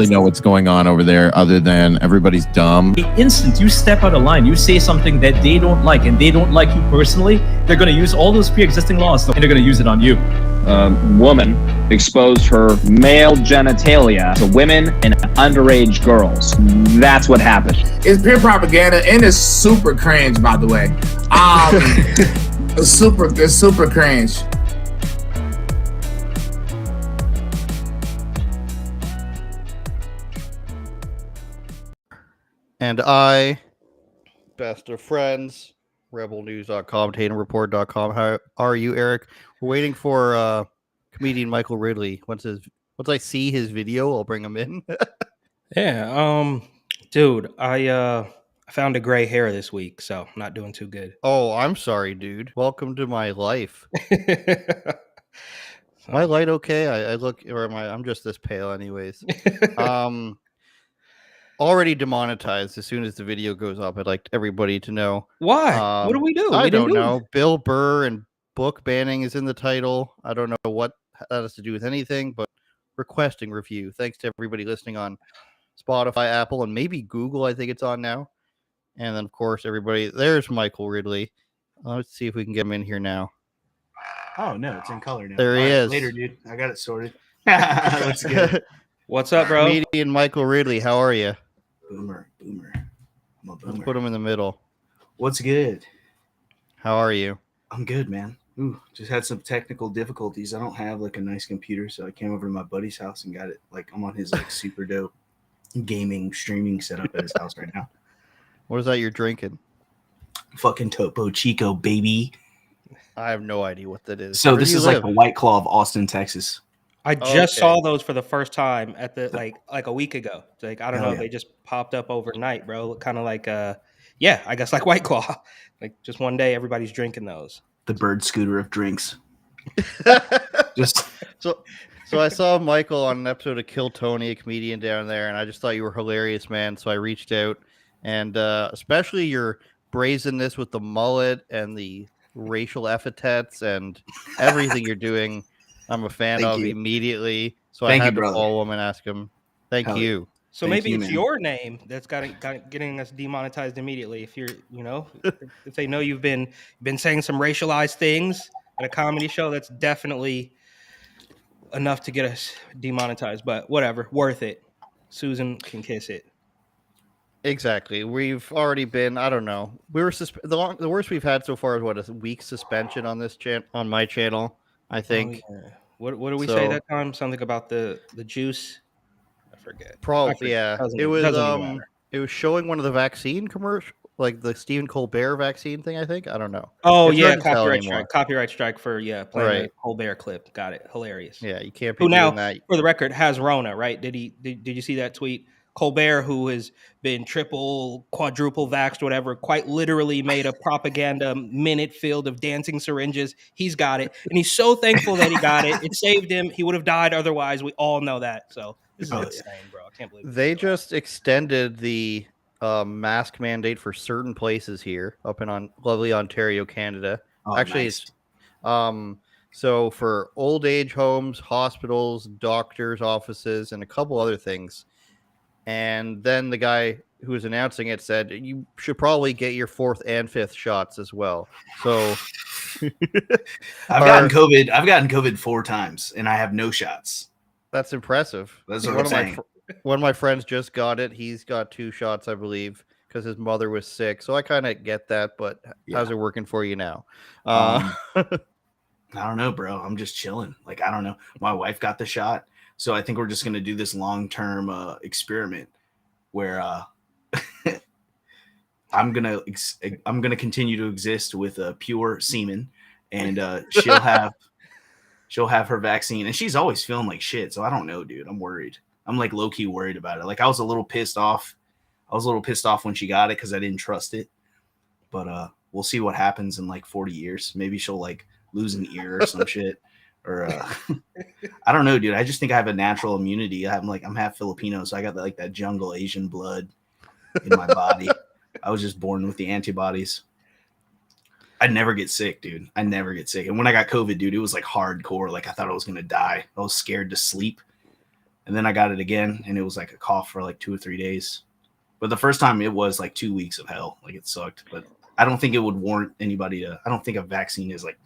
really know what's going on over there other than everybody's dumb. The instant you step out of line, you say something that they don't like and they don't like you personally, they're going to use all those pre-existing laws and they're going to use it on you. Woman exposed her male genitalia to women and underage girls. That's what happened. It's pure propaganda and it's super cringe, by the way. It's super cringe. And I, best of friends, rebelnews.com, TatumReport.com. How are you, Eric? We're waiting for comedian Michael Ridley. Once I see his video, I'll bring him in. Yeah, dude, I found a gray hair this week, so I'm not doing too good. Oh, I'm sorry, dude. Welcome to my life. Am I light okay? I look, or am I'm just this pale anyways. Already demonetized as soon as the video goes up. I'd like everybody to know. Why? What do we do? I don't know. Bill Burr and book banning is in the title. I don't know what that has to do with anything, but requesting review. Thanks to everybody listening on Spotify, Apple, and maybe Google. I think it's on now. And then, of course, everybody. There's Michael Ridley. Let's see if we can get him in here now. Oh, no, it's in color now. There he is. Later, dude. I got it sorted. Let's get What's up, bro? Comedian Michael Ridley, how are you? Boomer. I'm a boomer. Let's put him in the middle. What's good? How are you? I'm good, man. Ooh, just had some technical difficulties. I don't have like a nice computer, so I came over to my buddy's house and got it. Like I'm on his like super dope gaming streaming setup at his house right now. What is that you're drinking? Fucking Topo Chico, baby. I have no idea what that is. So Where this do you is live? like the White Claw of Austin, Texas. I just saw those for the first time at the like a week ago. Like I don't know, yeah. they just popped up overnight, bro. Kind of like yeah, I guess like White Claw. Like just one day everybody's drinking those. The bird scooter of drinks. Just So I saw Michael on an episode of Kill Tony, a comedian down there, and I just thought you were hilarious, man. So I reached out, and especially your brazenness with the mullet and the racial epithets and everything you're doing, I'm a fan Thank of you. Immediately. So Thank I had you, to brother. follow him and ask him. Thank Hell you. So Thank maybe you, it's man. your name that's getting us demonetized immediately. If you're, if they know you've been saying some racialized things at a comedy show, that's definitely enough to get us demonetized. But whatever, worth it. Susan can kiss it. Exactly. We've already been. I don't know. We were the worst we've had so far is what, a week suspension on this on my channel. I think. Oh, yeah. What do we say that time? Something about the juice. I forget. Probably, yeah. It was matter. It was showing one of the vaccine commercial, like the Stephen Colbert vaccine thing. I think. I don't know. Oh It's yeah, hard to tell copyright anymore. strike. Copyright strike for playing Right. the Colbert clip. Got it. Hilarious. Yeah, you can't be Who now, doing that. for the record, has Rona, right? Did you see that tweet? Colbert, who has been triple, quadruple vaxxed, whatever, quite literally made a propaganda minute filled of dancing syringes. He's got it. And he's so thankful that he got it. It saved him. He would have died otherwise. We all know that. So this is insane, bro. I can't believe it. They just extended the mask mandate for certain places here up in lovely Ontario, Canada. Oh, Actually, nice. it's so for old age homes, hospitals, doctors' offices, and a couple other things. And then the guy who was announcing it said you should probably get your 4th and 5th shots as well. So I've gotten COVID 4 times and I have no shots. that's impressive. That's what I'm saying. One of my friends just got it. He's got 2 shots, I believe, because his mother was sick. So I kind of get that, but how's it working for you now? I don't know, bro. I'm just chilling. Like, I don't know. My wife got the shot. So I think we're just going to do this long-term experiment where I'm going to continue to exist with pure semen, and she'll have her vaccine, and she's always feeling like shit. So I don't know, dude. I'm worried. I'm like low-key worried about it. Like I was a little pissed off. When she got it because I didn't trust it. But we'll see what happens in like 40 years. Maybe she'll like lose an ear or some shit. Or I don't know, dude. I just think I have a natural immunity. I'm half Filipino, so I got like that jungle Asian blood in my body. I was just born with the antibodies. I never get sick, dude. I never get sick. And when I got COVID, dude, it was like hardcore. Like I thought I was gonna die. I was scared to sleep. and then I got it again, and it was like a cough for like 2 or 3 days. But the first time it was like 2 weeks of hell. Like it sucked. But I don't think it would warrant anybody to. I don't think a vaccine is like.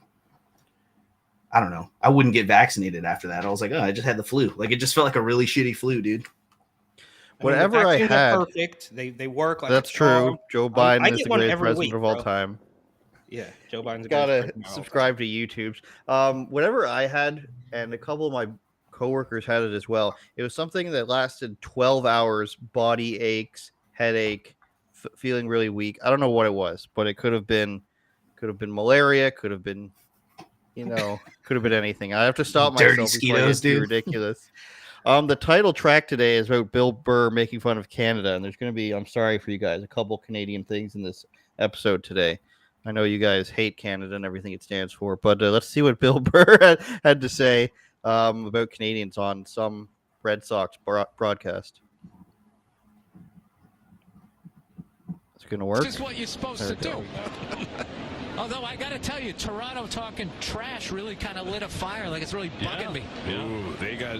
I don't know. I wouldn't get vaccinated after that. I was like, oh, I just had the flu. Like it just felt like a really shitty flu, dude. Whatever I vaccines are had, perfect. They work like that's a charm. true. Joe Biden I is get the one greatest every president week, of all bro. time. Yeah, Joe Biden's Gotta subscribe to YouTube's. Whatever I had, and a couple of my coworkers had it as well. It was something that lasted 12 hours. Body aches, headache, feeling really weak. I don't know what it was, but it could have been malaria. Could have been, could have been anything. I have to stop Dirty myself before I get mosquitoes, too dude. ridiculous. The title track today is about Bill Burr making fun of Canada, and there's going to be, I'm sorry for you guys, a couple Canadian things in this episode today. I know you guys hate Canada and everything it stands for, but let's see what Bill Burr had to say about Canadians on some Red Sox broadcast. It's going to work. This is what you're supposed to do. Although I got to tell you, Toronto talking trash really kind of lit a fire. Like it's really bugging me. Yeah. Ooh,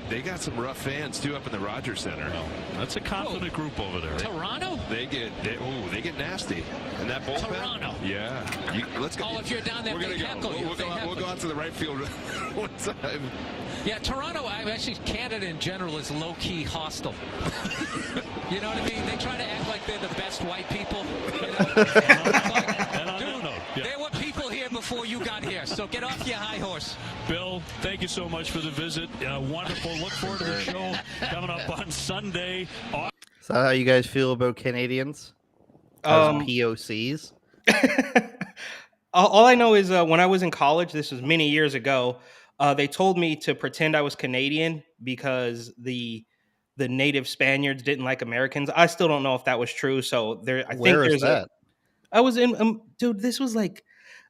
they got some rough fans too up in the Rogers Center. Well, that's a confident group over there. Toronto? They get nasty. And that bullpen. Toronto. Yeah. Let's go. Oh, if you're down there, we're gonna go. We'll go out to the right field one time. Yeah, Toronto. Actually, Canada in general is low-key hostile. You know what I mean? They try to act like they're the best white people. There were people here before you got here, so get off your high horse. Bill, thank you so much for the visit. Wonderful. Look forward to the show coming up on Sunday. Is that how you guys feel about Canadians? As POCs? All I know is when I was in college, this was many years ago, they told me to pretend I was Canadian because the native Spaniards didn't like Americans. I still don't know if that was true. So Where is that? I was in, dude, this was like,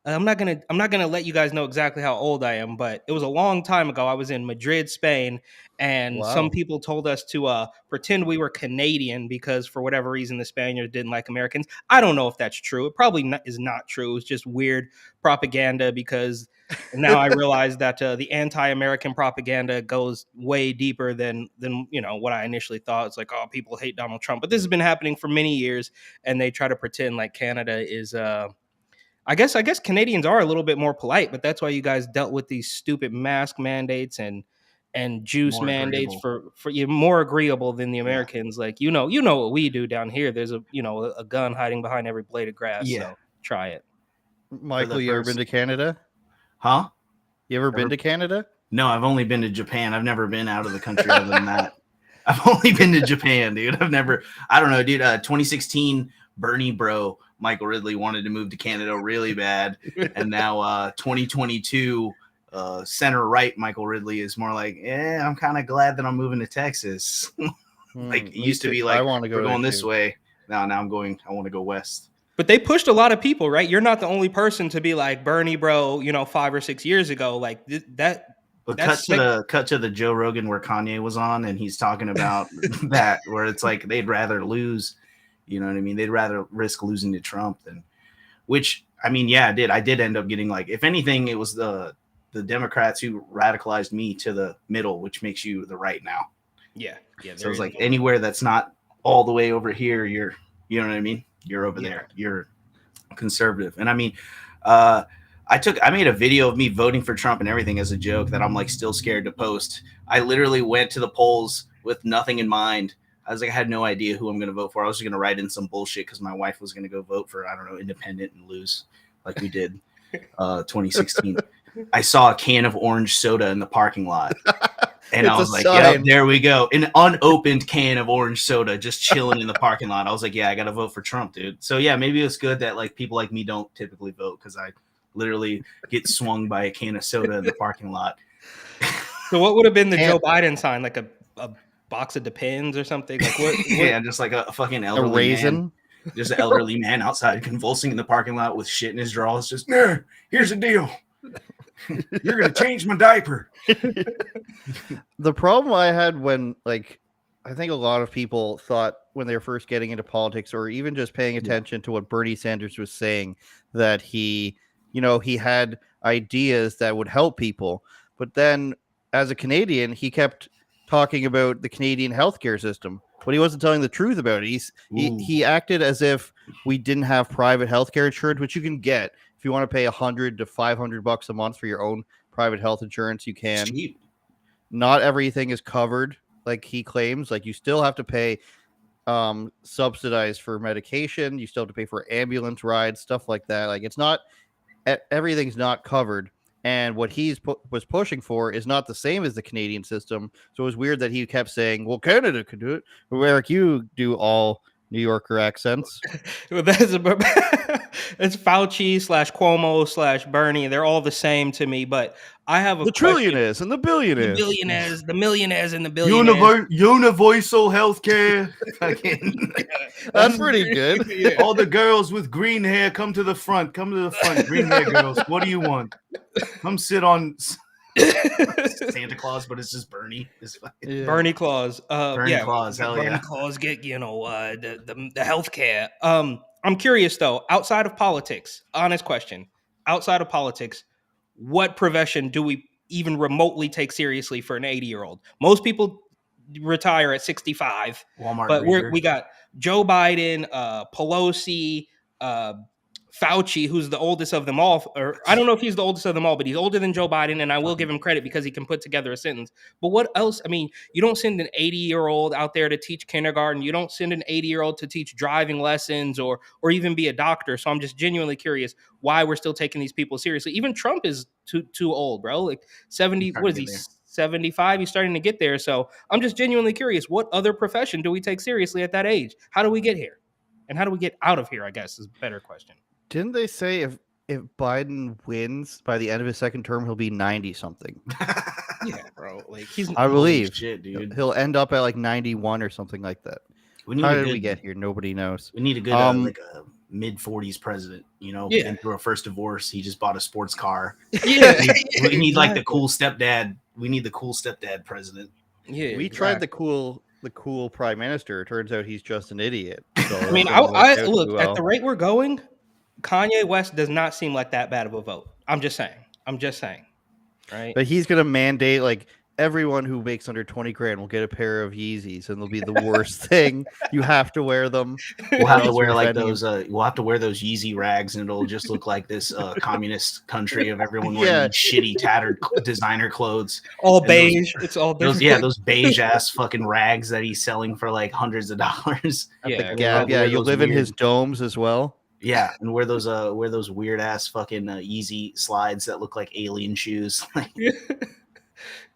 I'm not gonna let you guys know exactly how old I am, but it was a long time ago. I was in Madrid, Spain, and some people told us to pretend we were Canadian because for whatever reason the Spaniards didn't like Americans. I don't know if that's true. It probably is not true. It's just weird propaganda because now I realize that the anti-American propaganda goes way deeper than what I initially thought. It's like, oh, people hate Donald Trump, but this has been happening for many years, and they try to pretend like Canada is. I guess Canadians are a little bit more polite, but that's why you guys dealt with these stupid mask mandates and juice More mandates agreeable. for you more agreeable than the Americans. Like you know what we do down here. There's a gun hiding behind every blade of grass. Yeah. So try it. Michael, you ever been to Canada? Huh? You ever been to Canada? No, I've only been to Japan. I've never been out of the country other than that. I've only been to Japan, dude. I don't know, dude. 2016 Bernie bro Michael Ridley wanted to move to Canada really bad, and now 2022 center right Michael Ridley is more like, I'm kind of glad that I'm moving to Texas. Like it used to be like, we're going this way. Now I'm going. I want to go west. But they pushed a lot of people, right? You're not the only person to be like Bernie bro, 5 or 6 years ago. Like that. But cut to the Joe Rogan where Kanye was on, and he's talking about that, where it's like they'd rather lose. You know what I mean? They'd rather risk losing to Trump than, which I mean, yeah, I did end up getting like, if anything, it was the Democrats who radicalized me to the middle, which makes you the right now. Yeah. So it's like anywhere that's not all the way over here, you know what I mean? You're over there. You're conservative. And I mean, I made a video of me voting for Trump and everything as a joke that I'm like still scared to post. I literally went to the polls with nothing in mind. I was like, I had no idea who I'm going to vote for. I was just going to write in some bullshit because my wife was going to go vote for, I don't know, independent and lose like we did 2016. I saw a can of orange soda in the parking lot. And I was like, yeah, there we go. An unopened can of orange soda just chilling in the parking lot. I was like, yeah, I got to vote for Trump, dude. So, yeah, maybe it's good that like people like me don't typically vote because I literally get swung by a can of soda in the parking lot. So what would have been the Joe Biden sign? Like a box of Depends or something? Like what? Yeah, just like a fucking elderly raisin. man. Just an elderly man outside convulsing in the parking lot with shit in his drawers. Just, here's the deal. You're going to change my diaper. The problem I had when, like, I think a lot of people thought when they were first getting into politics or even just paying attention to what Bernie Sanders was saying, that he had ideas that would help people. But then as a Canadian, he kept talking about the Canadian healthcare system, but he wasn't telling the truth about it. He acted as if we didn't have private healthcare insurance, which you can get if you want to pay $100 to $500 a month for your own private health insurance. You can. Cheap. Not everything is covered, like he claims. Like you still have to pay subsidized for medication. You still have to pay for ambulance rides, stuff like that. Like it's not everything's not covered. And what he's was pushing for is not the same as the Canadian system. So it was weird that he kept saying, well, Canada could do it. But Eric, you do all New Yorker accents. Well, it's Fauci / Cuomo / Bernie. They're all the same to me. But I have a the trillionaires and the billionaires. The billionaires, the millionaires and the billionaires. Universal healthcare. That's pretty good. Yeah. All the girls with green hair, come to the front. Come to the front. Green hair girls. What do you want? Come sit on Santa Claus, but it's just Bernie. Bernie Claus. Bernie Claus. Hell Bernie yeah. Claus get the healthcare. I'm curious though. Outside of politics, honest question. Outside of politics, what profession do we even remotely take seriously for an 80-year-old? Most people retire at 65. Walmart but reader. we got Joe Biden, Pelosi, Fauci, who's the oldest of them all. Or I don't know if he's the oldest of them all, but he's older than Joe Biden, and I will give him credit because he can put together a sentence. But what else? I mean, you don't send an 80-year-old out there to teach kindergarten. You don't send an 80-year-old to teach driving lessons or even be a doctor. So I'm just genuinely curious why we're still taking these people seriously. Even Trump is too old, bro. Like 70. What is he? 75. He's starting to get there. So I'm just genuinely curious. What other profession do we take seriously at that age? How do we get here? And how do we get out of here, I guess, is a better question. Didn't they say if Biden wins by the end of his second term, he'll be 90 something? Yeah, bro. Like I believe shit, dude. He'll end up at like 91 or something like that. How did we get here? Nobody knows. We need a good like a mid-40s president. You know, been through a first divorce. He just bought a sports car. Yeah, we need like the cool stepdad. We need the cool stepdad president. Yeah, we tried the cool prime minister. It turns out he's just an idiot. So I mean, I look at the rate we're going. Kanye West does not seem like that bad of a vote. I'm just saying. Right. But he's going to mandate like everyone who makes under 20 grand will get a pair of Yeezys and they'll be the worst thing. You have to wear them. We'll have to wear like those we'll have to wear those Yeezy rags and it'll just look like this communist country of everyone wearing shitty tattered designer clothes. All beige. It's all different. Those beige ass fucking rags that he's selling for like hundreds of dollars. You'll live in his domes as well. Yeah, and wear those weird ass fucking Yeezy slides that look like alien shoes.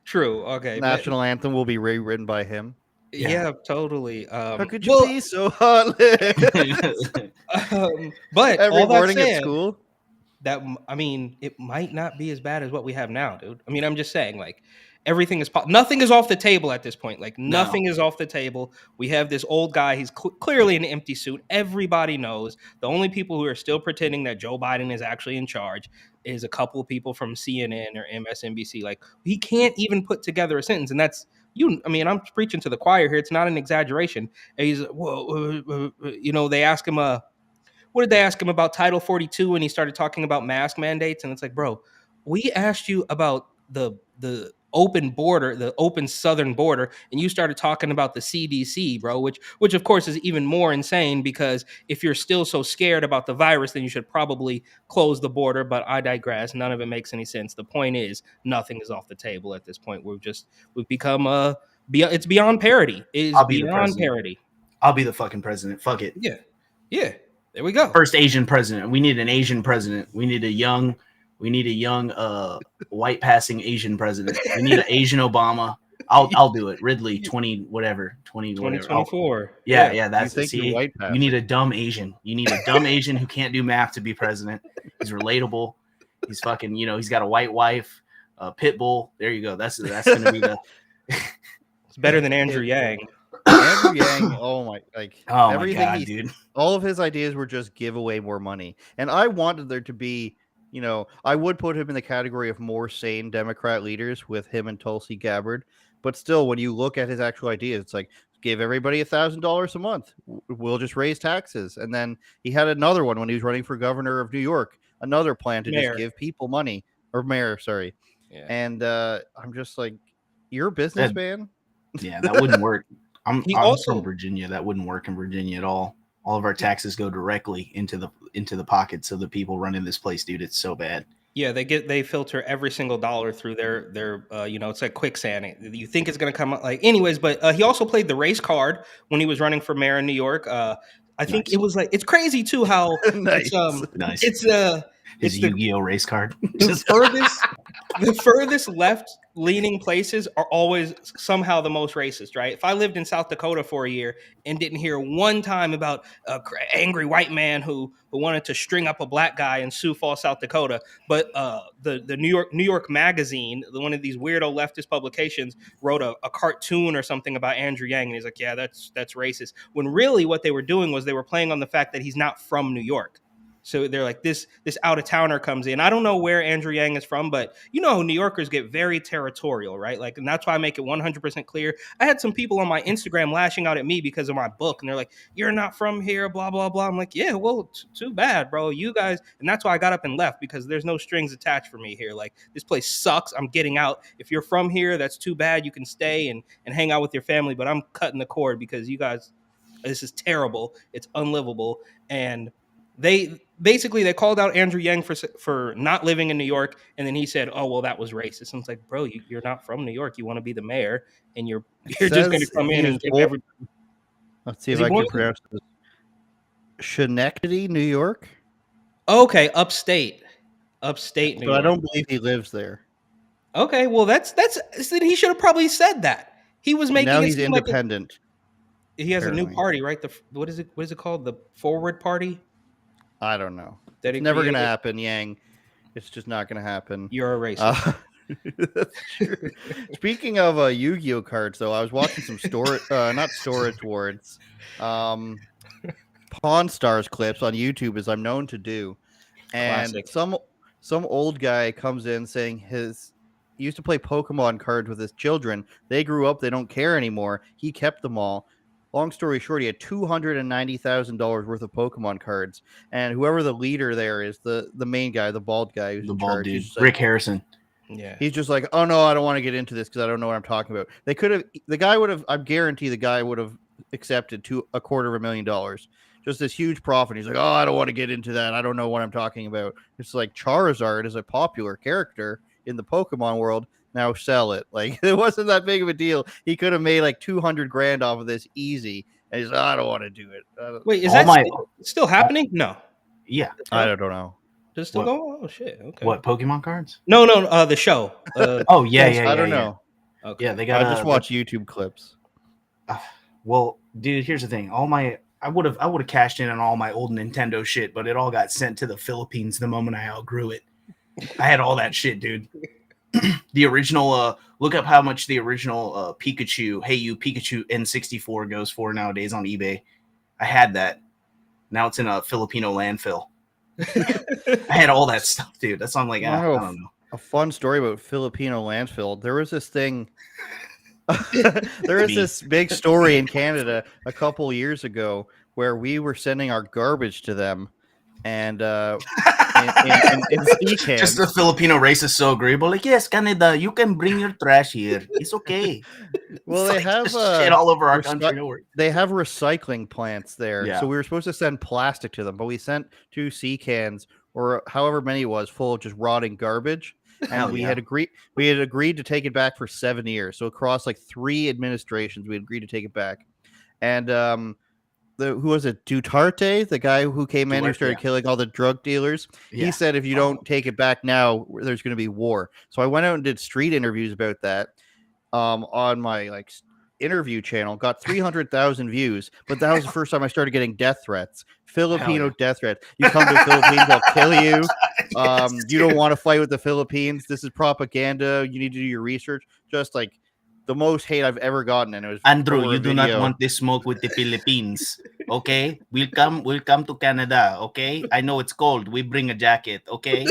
True. Okay. National anthem will be rewritten by him. Yeah, totally. How could you be so heartless? But every all morning that said, at school. That I mean, it might not be as bad as what we have now, dude. I mean, I'm just saying, like, everything is nothing is off the table at this point. Like, nothing is off the table. We have this old guy. He's clearly in an empty suit. Everybody knows. The only people who are still pretending that Joe Biden is actually in charge is a couple of people from CNN or MSNBC. Like, he can't even put together a sentence, and that's you. I mean, I'm preaching to the choir here. It's not an exaggeration. And he's they ask him what did they ask him about Title 42 when he started talking about mask mandates? And it's like, bro, we asked you about the open border, the open southern border, and you started talking about the CDC, bro, which of course is even more insane because if you're still so scared about the virus, then you should probably close the border. But I digress. None of it makes any sense. The point is nothing is off the table at this point. We've become it's beyond parody. It is beyond parody. I'll be the fucking president. Fuck it. Yeah. There we go. First Asian president. We need an Asian president. We need a young white passing Asian president. We need an Asian Obama. I'll do it. Ridley 2024. Yeah, that's it. See, you need a dumb Asian. You need a dumb Asian who can't do math to be president. He's relatable. He's fucking, he's got a white wife, a pit bull. There you go. That's gonna be the It's better than Andrew Yang. Andrew Yang, everything my God, dude. All of his ideas were just give away more money. And I wanted there to be, I would put him in the category of more sane Democrat leaders with him and Tulsi Gabbard. But still, when you look at his actual ideas, it's like, give everybody $1,000 a month. We'll just raise taxes. And then he had another one when he was running for governor of New York, another plan to just give people money. Or mayor, sorry. Yeah. And I'm just like, you're a businessman. Yeah, that wouldn't work. I'm also- from Virginia. That wouldn't work in Virginia at all. All of our taxes go directly into the pockets of the people running this place, dude. It's so bad. Yeah, they filter every single dollar through their it's like quicksand. You think it's gonna come out like anyways, but he also played the race card when he was running for mayor in New York. I think Nice. it was like it's crazy too how Nice. Nice. it's His Yu-Gi-Oh race card. the furthest left leaning places are always somehow the most racist, right? If I lived in South Dakota for a year and didn't hear one time about a angry white man who wanted to string up a black guy in Sioux Falls, South Dakota, but the New York Magazine, one of these weirdo leftist publications, wrote a cartoon or something about Andrew Yang, and he's like, yeah, that's racist. When really what they were doing was they were playing on the fact that he's not from New York. So they're like, this out-of-towner comes in. I don't know where Andrew Yang is from, but New Yorkers get very territorial, right? Like, and that's why I make it 100% clear. I had some people on my Instagram lashing out at me because of my book, and they're like, you're not from here, blah, blah, blah. I'm like, yeah, well, too bad, bro. You guys, and that's why I got up and left, because there's no strings attached for me here. Like, this place sucks. I'm getting out. If you're from here, that's too bad. You can stay and hang out with your family, but I'm cutting the cord because you guys, this is terrible. It's unlivable. And they called out Andrew Yang for not living in New York, and then he said, "Oh well, that was racist." And it's like, bro, you're not from New York. You want to be the mayor, and you're just going to come in and give everybody. Let's see if I can pronounce this. Schenectady, New York. Okay, upstate New York. I don't believe he lives there. Okay, well that's he should have probably said that. He was making now it he's seem independent. He has apparently a new party, right? What is it called? The Forward Party. I don't know. It's never going to happen, Yang. It's just not going to happen. You're a racist. That's true. Speaking of Yu-Gi-Oh cards, though, I was watching some not Storage Wars, Pawn Stars clips on YouTube, as I'm known to do. And Classic. some old guy comes in saying he used to play Pokemon cards with his children. They grew up. They don't care anymore. He kept them all. Long story short, he had $290,000 worth of Pokemon cards, and whoever the leader there is, the main guy, the bald guy, who's the in bald charge, dude, like, Rick Harrison. Yeah, he's just like, oh no, I don't want to get into this because I don't know what I'm talking about. I guarantee the guy would have accepted $250,000, just this huge profit. He's like, oh, I don't want to get into that. I don't know what I'm talking about. It's like Charizard is a popular character in the Pokemon world. Now sell it. Like, it wasn't that big of a deal. He could have made like $200,000 off of this easy. And he's like, I don't want to do it. Wait, is that still happening? No. Yeah. I don't know. Does it still go? Oh shit. Okay. What, Pokemon cards? No, the show. Oh yeah. I don't know. Okay. Yeah, they got. I just watch YouTube clips. Well, dude, here's the thing. I would have cashed in on all my old Nintendo shit, but it all got sent to the Philippines the moment I outgrew it. I had all that shit, dude. The original, look up how much the original Pikachu, Hey You Pikachu N64 goes for nowadays on eBay. I had that. Now it's in a Filipino landfill. I had all that stuff, dude. That's why I'm like, I don't know. A fun story about Filipino landfill. There was this thing. There is this big story in Canada a couple years ago where we were sending our garbage to them, and in sea cans. Just the Filipino race is so agreeable. Like, yes, Canada, you can bring your trash here. It's okay. Well, it's they have shit all over our country. They have recycling plants there, yeah. So we were supposed to send plastic to them, but we sent 2 sea cans or however many it was full of just rotting garbage. And we had agreed to take it back for 7 years. So across like 3 administrations, we agreed to take it back. And who was it? Duterte, the guy who came in who started killing all the drug dealers. Yeah. He said, if you don't take it back now, there's going to be war. So I went out and did street interviews about that on my interview channel. Got 300,000 views, but that was the first time I started getting death threats. Filipino death threats. You come to the Philippines, I'll kill you. You don't want to fight with the Philippines. This is propaganda. You need to do your research. Just like the most hate I've ever gotten, and it was Andrew. You do not want this smoke with the Philippines, okay? We'll come to Canada, okay? I know it's cold. We bring a jacket, okay?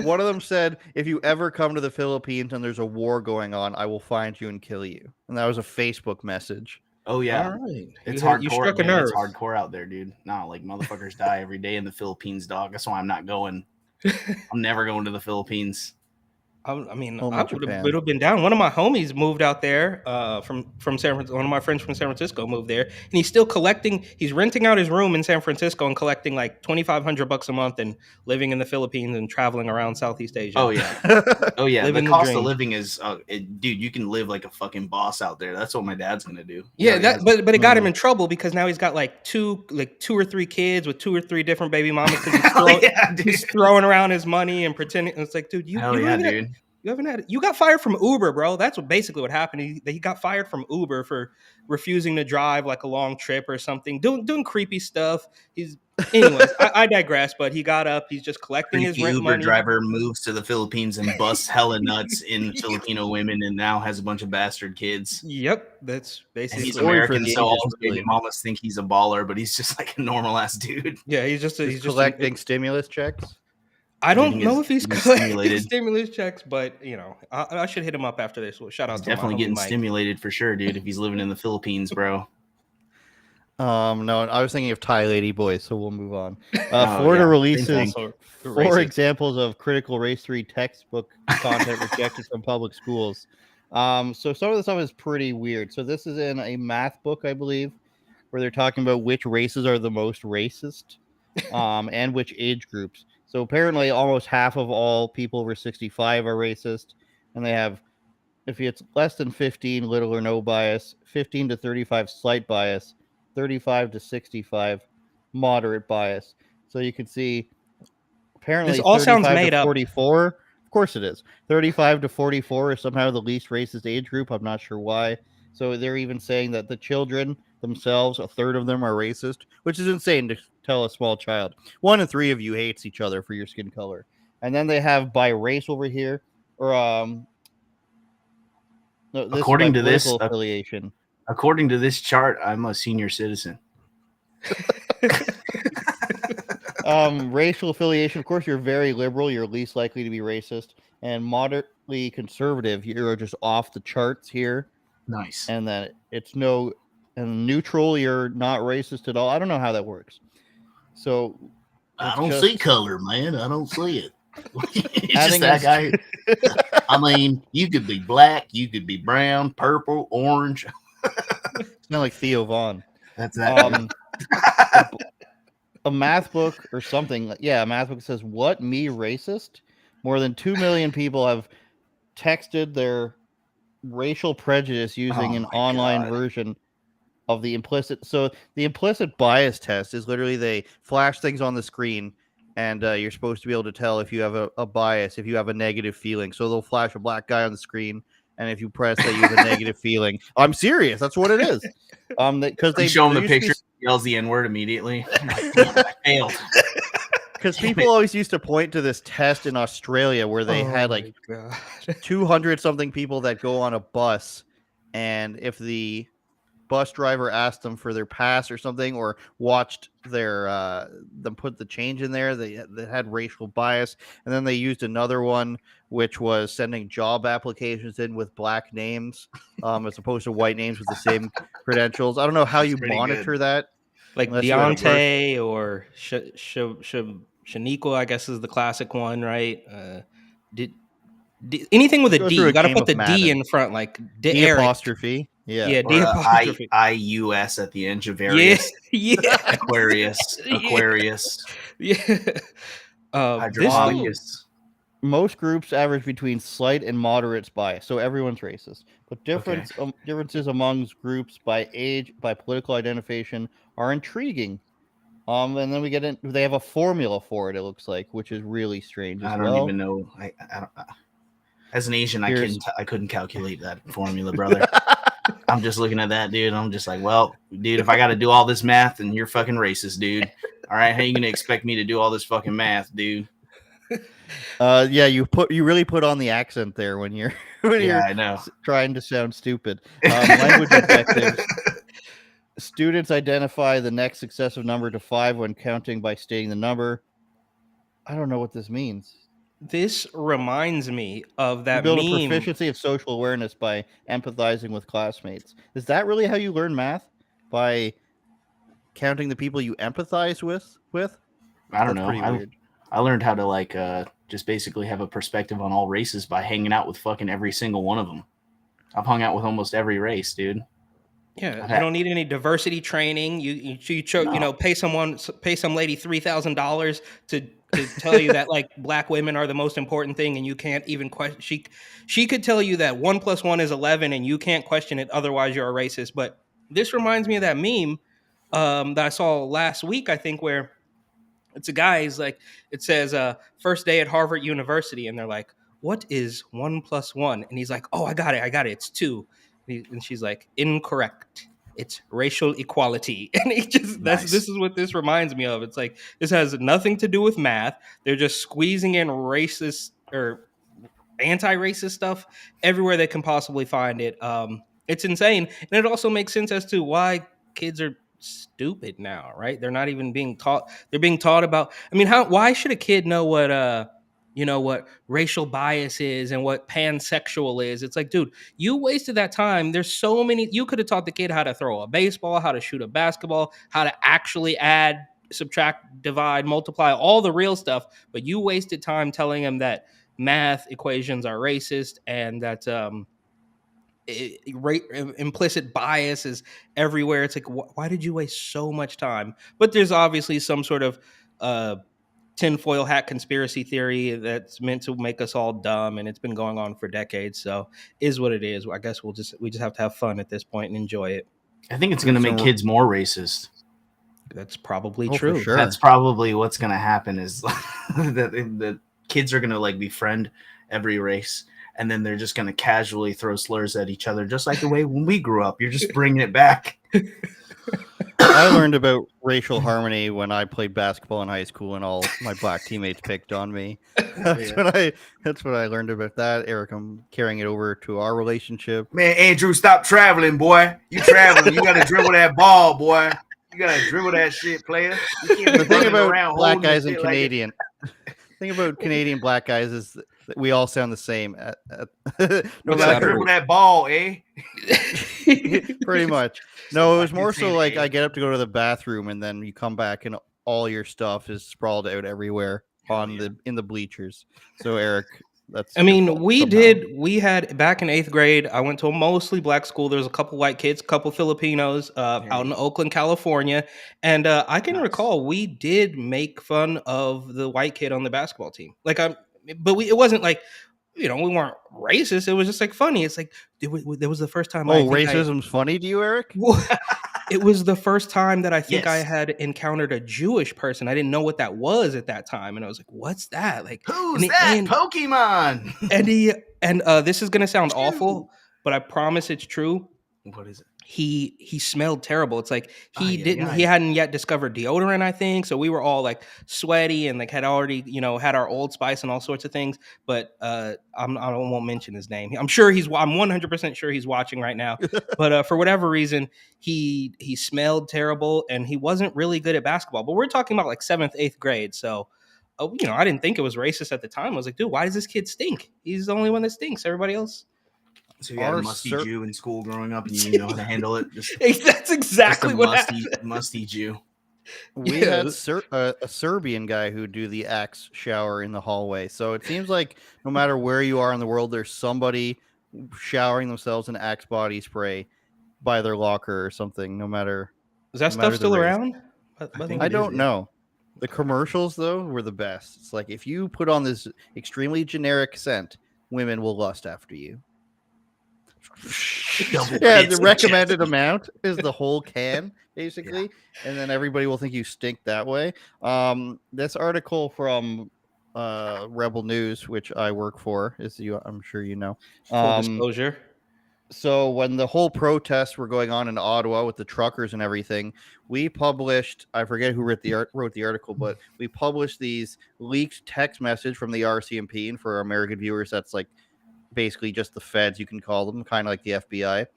One of them said, "If you ever come to the Philippines and there's a war going on, I will find you and kill you." And that was a Facebook message. Oh yeah, all right. It's hardcore. You struck a nerve. It's hardcore out there, dude. No, like motherfuckers die every day in the Philippines, dog. That's why I'm not going. I'm never going to the Philippines. I mean, Home I in would Japan. have been down. One of my homies moved out there from San Francisco. One of my friends from San Francisco moved there, and he's still collecting. He's renting out his room in San Francisco and collecting like $2,500 a month, and living in the Philippines and traveling around Southeast Asia. Oh yeah. Oh yeah. Living The the cost of dream. living is, dude. You can live like a fucking boss out there. That's what my dad's gonna do. Yeah, Yeah, but it got him in trouble because now he's got like two or three kids with 2 or 3 different baby mamas because he's throwing around his money and pretending. It's like, dude, you got fired from Uber, bro. That's basically what happened. He got fired from Uber for refusing to drive like a long trip or something, doing creepy stuff. Anyways, I digress. But he got up. He's just collecting his rent Uber money. driver moves to the Philippines and busts hella nuts in Filipino women, and now has a bunch of bastard kids. Yep, that's basically. And he's American, so all his baby mamas think he's a baller, but he's just like a normal ass dude. Yeah, he's just collecting stimulus checks. I don't know if he's collecting stimulus checks, but you know, I should hit him up after this. Well, shout out to definitely getting Mike. stimulated for sure, dude. If he's living in the Philippines, bro. No, I was thinking of Thai lady boys, so we'll move on. Florida releases 4 examples of critical race theory textbook content rejected from public schools. So some of the stuff is pretty weird. So this is in a math book, I believe, where they're talking about which races are the most racist, and which age groups. So apparently almost half of all people over 65 are racist, and they have, if it's less than 15, little or no bias, 15 to 35, slight bias, 35 to 65, moderate bias. So you can see, apparently this all sounds made up. 44, of course it is. 35 to 44 is somehow the least racist age group. I'm not sure why. So they're even saying that the children themselves, a third of them are racist, which is insane to tell a small child. 1 in 3 of you hates each other for your skin color. And then they have by race over here, or according to this affiliation. According to this chart, I'm a senior citizen. Racial affiliation, of course, you're very liberal, you're least likely to be racist, and moderately conservative, you're just off the charts here. Nice. And then and neutral, you're not racist at all. I don't know how that works. So I don't see color, man. I don't see it. It's just that guy. I mean, you could be black, you could be brown, purple, orange. It's not like Theo Vaughn. That's that. A math book or something. Yeah, a math book says, "What, me racist?" More than 2 million people have texted their racial prejudice using an online version of the implicit. So the implicit bias test is literally they flash things on the screen, and you're supposed to be able to tell if you have a bias, if you have a negative feeling. So they'll flash a black guy on the screen, and if you press that, you have a negative feeling. I'm serious. That's what it is. Because they show him the picture, yells the N-word immediately. I failed. Because people always used to point to this test in Australia where they had like 200 something people that go on a bus, and if the bus driver asked them for their pass or something, or watched their them put the change in there, they had racial bias. And then they used another one which was sending job applications in with black names as opposed to white names with the same credentials. I don't know how you monitor that, like Deontay or Shaniqua, I guess, is the classic one, right? Anything with a D, you got to put the D in front, like D apostrophe. Yeah, D apostrophe. I-U-S at the end, Javarius. Yeah. Aquarius. Yeah. Hydroponius. Most groups average between slight and moderate bias, so everyone's racist. But differences amongst groups by age, by political identification are intriguing. And then we get in. They have a formula for it. It looks like, which is really strange. I don't even know. I don't. As an Asian, I couldn't calculate that formula, brother. I'm just looking at that, dude. I'm just like, well, dude, if I got to do all this math, then you're fucking racist, dude. All right, how you gonna expect me to do all this fucking math, dude? Yeah, you really put on the accent there when you're I know, trying to sound stupid. Language objectives. Students identify the next successive number to 5 when counting by stating the number. I don't know what this means. This reminds me of that you build meme. A proficiency of social awareness by empathizing with classmates. Is that really how you learn math? By counting the people you empathize with? I don't know. Pretty weird. I learned how to just basically have a perspective on all races by hanging out with fucking every single one of them. I've hung out with almost every race, dude. Yeah, you don't need any diversity training. Pay some lady $3,000 to tell you that like black women are the most important thing, and you can't even question. She could tell you that 1 + 1 is 11, and you can't question it. Otherwise, you're a racist. But this reminds me of that meme that I saw last week. I think where it's a guy. He's like, it says, "First day at Harvard University," and they're like, "What is 1 + 1?" And he's like, "Oh, I got it. It's 2." And she's like, "Incorrect. It's racial equality." And this is what this reminds me of. It's like, this has nothing to do with math. They're just squeezing in racist or anti-racist stuff everywhere they can possibly find it. It's insane. And it also makes sense as to why kids are stupid now, right? They're not even being taught. They're being taught about, why should a kid know what racial bias is and what pansexual is? It's like, dude, you wasted that time. There's so many. You could have taught the kid how to throw a baseball, how to shoot a basketball, how to actually add, subtract, divide, multiply, all the real stuff. But you wasted time telling him that math equations are racist and that implicit bias is everywhere. It's like, why did you waste so much time? But there's obviously some sort of tinfoil hat conspiracy theory that's meant to make us all dumb, and it's been going on for decades. So is what it is. I guess we just have to have fun at this point and enjoy it. I think it's going to make kids more racist. That's probably true. For sure. That's probably what's going to happen is that the kids are going to like befriend every race, and then they're just going to casually throw slurs at each other, just like the way when we grew up. You're just bringing it back. I learned about racial harmony when I played basketball in high school, and all my black teammates picked on me. That's what I learned about that. Eric, I'm carrying it over to our relationship. Man, Andrew, stop traveling, boy. You traveling. You got to dribble that ball, boy. You got to dribble that shit, player. You can't The thing about black guys and like Canadian, thing about Canadian black guys is that we all sound the same. No matter dribble that ball, eh? Pretty much. No, it was more so like I get up to go to the bathroom, and then you come back and all your stuff is sprawled out everywhere in the bleachers. So Eric, that's. We had back in 8th grade. I went to a mostly black school. There was a couple white kids, a couple Filipinos out in Oakland, California, and I can recall we did make fun of the white kid on the basketball team. It wasn't like, we weren't racist. It was just like funny. It's like there was the first time. Racism's funny to you, Eric? It was the first time that I think I had encountered a Jewish person. I didn't know what that was at that time, and I was like, "What's that? Like, who's that? Pokemon?" And this is gonna sound awful, but I promise it's true. What is it? He smelled terrible. It's like he hadn't yet discovered deodorant, I think. So we were all like sweaty and like had already, had our Old Spice and all sorts of things. But I won't mention his name. I'm 100% sure he's watching right now. But for whatever reason, he smelled terrible and he wasn't really good at basketball. But we're talking about like 7th, 8th grade. So, I didn't think it was racist at the time. I was like, dude, why does this kid stink? He's the only one that stinks. Everybody else. So you had a musty Jew in school growing up, and you didn't know how to handle it. That's exactly what happened. Musty Jew. We had a Serbian guy who do the Axe shower in the hallway. So it seems like no matter where you are in the world, there's somebody showering themselves in Axe body spray by their locker or something. No matter. Is that stuff still around? I don't know. The commercials though were the best. It's like if you put on this extremely generic scent, women will lust after you. The recommended amount is the whole can, basically, and then everybody will think you stink that way. This article from Rebel News, which I work for, I'm sure you know. Full disclosure. So when the whole protests were going on in Ottawa with the truckers and everything, we published, I forget who wrote the article, but we published these leaked text message from the RCMP, and for American viewers, that's like basically just the feds, you can call them, kind of like the FBI.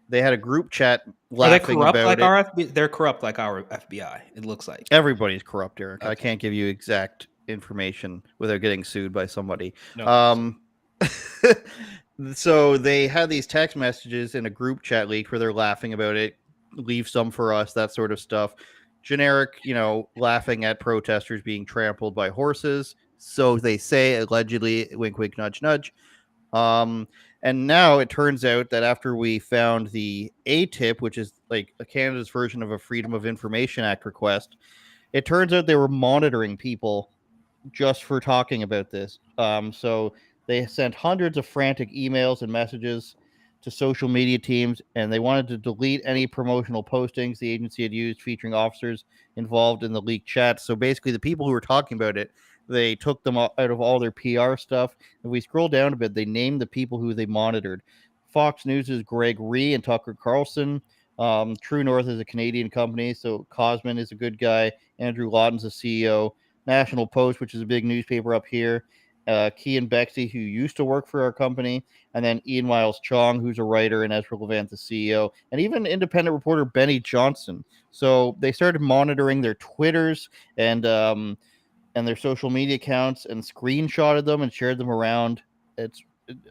They had a group chat laughing about it. They're corrupt like our FBI, it looks like. Everybody's corrupt, Eric. Okay. I can't give you exact information without getting sued by somebody. No. So they had these text messages in a group chat leaked where they're laughing about it, leave some for us, that sort of stuff. Generic, laughing at protesters being trampled by horses, So they say, allegedly, wink, wink, nudge, nudge. And now it turns out that after we found the ATIP, which is like a Canada's version of a Freedom of Information Act request, it turns out they were monitoring people just for talking about this. So they sent hundreds of frantic emails and messages to social media teams, and they wanted to delete any promotional postings the agency had used featuring officers involved in the leaked chats. So basically, the people who were talking about it, they took them out of all their PR stuff. If we scroll down a bit, they named the people who they monitored. Fox News' Greg Ree and Tucker Carlson. True North is a Canadian company, so Cosman is a good guy. Andrew Lawton's a CEO. National Post, which is a big newspaper up here. Kean Bexley, who used to work for our company, and then Ian Miles Chong, who's a writer, and Ezra Levant, the CEO, and even independent reporter Benny Johnson. So they started monitoring their Twitters and their social media accounts and screenshotted them and shared them around. It's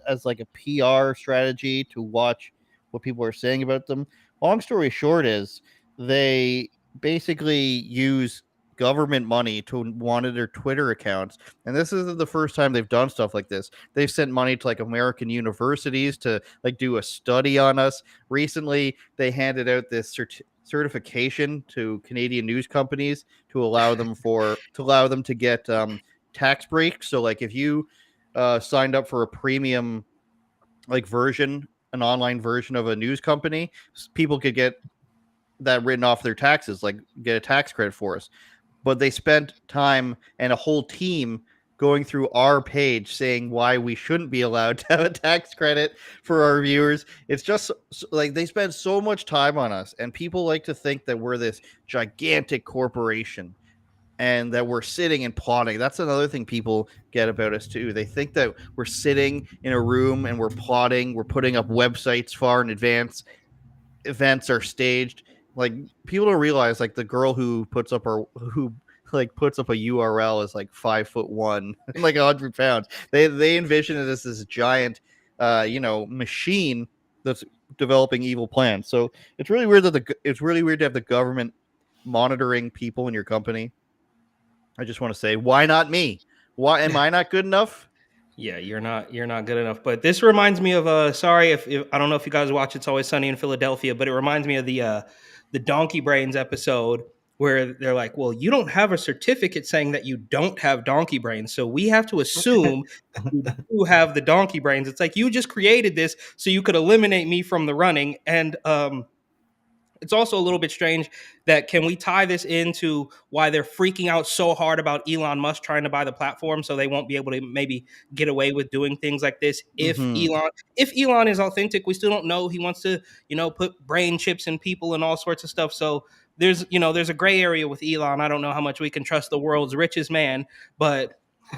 as like a PR strategy to watch what people are saying about them. Long story short is they basically use government money to monitor Twitter accounts. And this isn't the first time they've done stuff like this. They've sent money to like American universities to like do a study on us. Recently, they handed out this certification to Canadian news companies to allow them to get tax breaks. So like if you signed up for a premium like version, an online version of a news company, people could get that written off their taxes, like get a tax credit for us. But they spent time and a whole team going through our page saying why we shouldn't be allowed to have a tax credit for our viewers. It's just like they spend so much time on us, and people like to think that we're this gigantic corporation and that we're sitting and plotting. That's another thing people get about us too. They think that we're sitting in a room and we're plotting, we're putting up websites far in advance, events are staged. Like people don't realize like the girl who puts up a URL is like 5'1" and like 100 pounds. They envision it as this giant machine that's developing evil plans. So it's really weird to have the government monitoring people in your company. I just want to say, why not me? Why am I not good enough? Yeah, you're not good enough. But this reminds me of sorry if I don't know if you guys watch It's Always Sunny in Philadelphia, but it reminds me of the Donkey Brains episode where they're like, well, you don't have a certificate saying that you don't have donkey brains, so we have to assume that you have the donkey brains. It's like you just created this so you could eliminate me from the running. And it's also a little bit strange that can we tie this into why they're freaking out so hard about Elon Musk trying to buy the platform so they won't be able to maybe get away with doing things like this if Elon is authentic. We still don't know. He wants to, put brain chips in people and all sorts of stuff. So there's a gray area with Elon. I don't know how much we can trust the world's richest man, but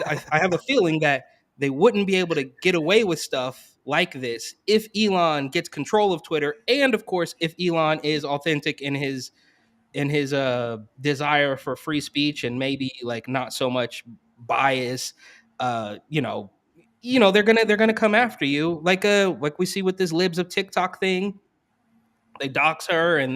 I have a feeling that they wouldn't be able to get away with stuff like this if Elon gets control of Twitter, and of course if Elon is authentic in his desire for free speech and maybe like not so much bias. They're gonna come after you like we see with this libs of TikTok thing. They dox her, and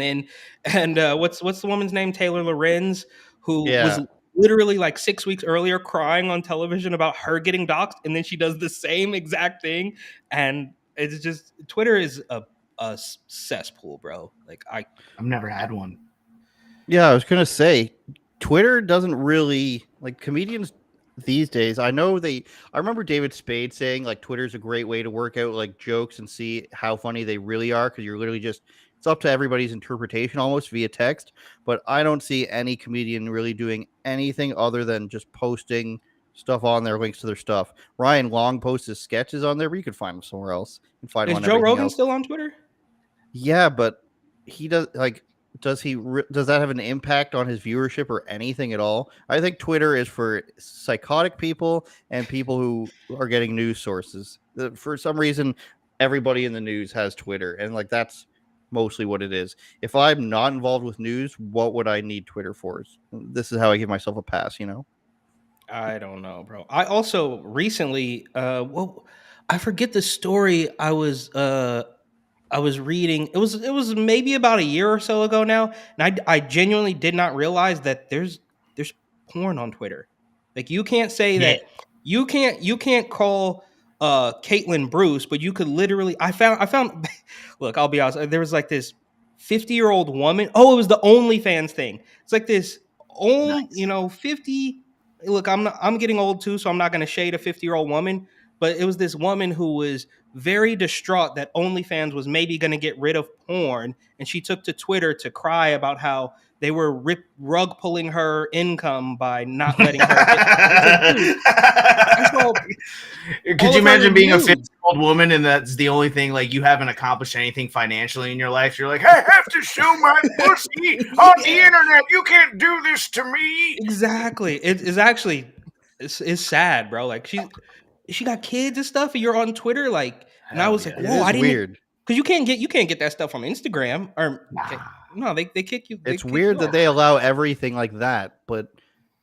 what's the woman's name? Taylor Lorenz, who was literally like 6 weeks earlier crying on television about her getting doxxed, and then she does the same exact thing. And it's just Twitter is a cesspool, bro. Like I've never had one. Yeah, I was gonna say Twitter doesn't really like comedians these days. I remember David Spade saying like Twitter's a great way to work out like jokes and see how funny they really are, because you're literally just it's up to everybody's interpretation almost via text. But I don't see any comedian really doing anything other than just posting stuff on there, links to their stuff. Ryan Long posts his sketches on there, but you could find them somewhere else. You can find Is Joe Rogan still on Twitter? Yeah, but he does like. Does that have an impact on his viewership or anything at all? I think Twitter is for psychotic people and people who are getting news sources. For some reason, everybody in the news has Twitter, and like that's mostly what it is. If I'm not involved with news, what would I need Twitter for? This is how I give myself a pass, I don't know, bro. I also recently, I forget the story I was reading. It was maybe about a year or so ago now, and I genuinely did not realize that there's porn on Twitter. Like you can't say that you can't call Caitlyn Bruce, but you could literally I found look, I'll be honest, there was like this 50-year-old woman. Oh, it was the OnlyFans thing. It's like this old, 50. Look, I'm getting old too, so I'm not gonna shade a 50-year-old woman, but it was this woman who was very distraught that OnlyFans was maybe gonna get rid of porn, and she took to Twitter to cry about how they were rug pulling her income by not letting her Could you imagine being a 50-year-old woman and that's the only thing, like you haven't accomplished anything financially in your life? You're like, I have to show my pussy on the internet. You can't do this to me. Exactly. It's actually it's sad, bro. Like she got kids and stuff, and you're on Twitter, like, and I was like, whoa, I didn't. Weird. Because you can't get that stuff from Instagram or no, they kick you. It's weird that they allow everything like that, but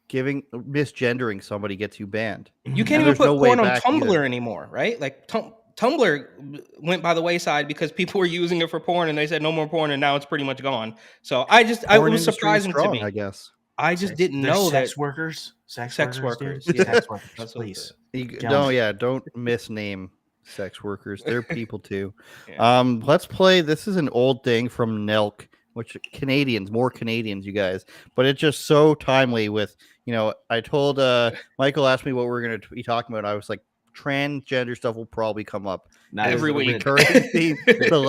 misgendering somebody gets you banned. You can't even put porn on Tumblr anymore, right? Like Tumblr went by the wayside because people were using it for porn, and they said no more porn, and now it's pretty much gone. So it was surprising to me. I guess I just didn't know that sex workers, Yeah. sex workers, please. Don't misname sex workers. They're people too. Let's play. This is an old thing from Nelk, which more Canadians, you guys, but it's just so timely with, I told Michael asked me what we're going to be talking about. I was like, transgender stuff will probably come up every week. The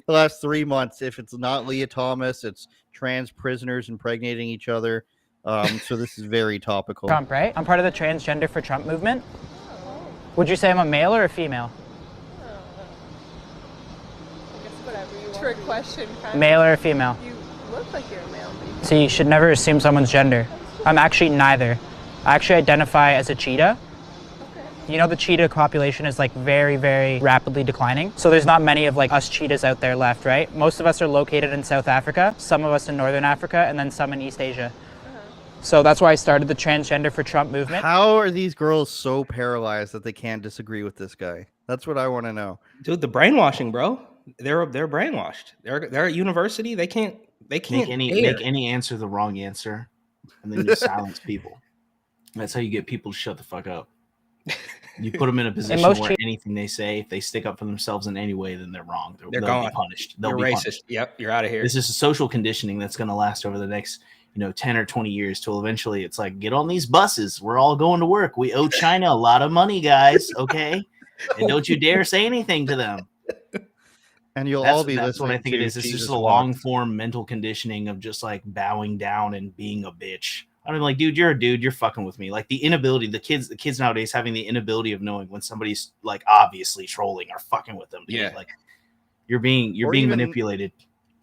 last 3 months. If it's not Leah Thomas, it's trans prisoners impregnating each other. So this is very topical. Trump, right? I'm part of the Transgender for Trump movement. Would you say I'm a male or a female? Trick question. Male or a female? You look like you're a male. So you should never assume someone's gender. I'm actually neither. I actually identify as a cheetah. Okay. The cheetah population is like very, very rapidly declining. So there's not many of like us cheetahs out there left, right? Most of us are located in South Africa, some of us in Northern Africa, and then some in East Asia. So that's why I started the Transgender for Trump movement. How are these girls so paralyzed that they can't disagree with this guy? That's what I want to know. Dude, the brainwashing, bro. They're brainwashed. They're at university. They can't make any answer the wrong answer, and then you silence people. That's how you get people to shut the fuck up. You put them in a position where anything they say, if they stick up for themselves in any way, then they're wrong. They'll be punished. They'll be racist. Punished. Yep, you're out of here. This is a social conditioning that's going to last over the next 10 or 20 years till eventually it's like, get on these buses. We're all going to work. We owe China a lot of money, guys. Okay. And don't you dare say anything to them. And you'll all be that's what I think it is. It's just a long form mental conditioning of just like bowing down and being a bitch. I'm like, dude, you're a dude. You're fucking with me. Like the inability, the kids nowadays having the inability of knowing when somebody's like obviously trolling or fucking with them. Dude. Yeah. Like you're being manipulated.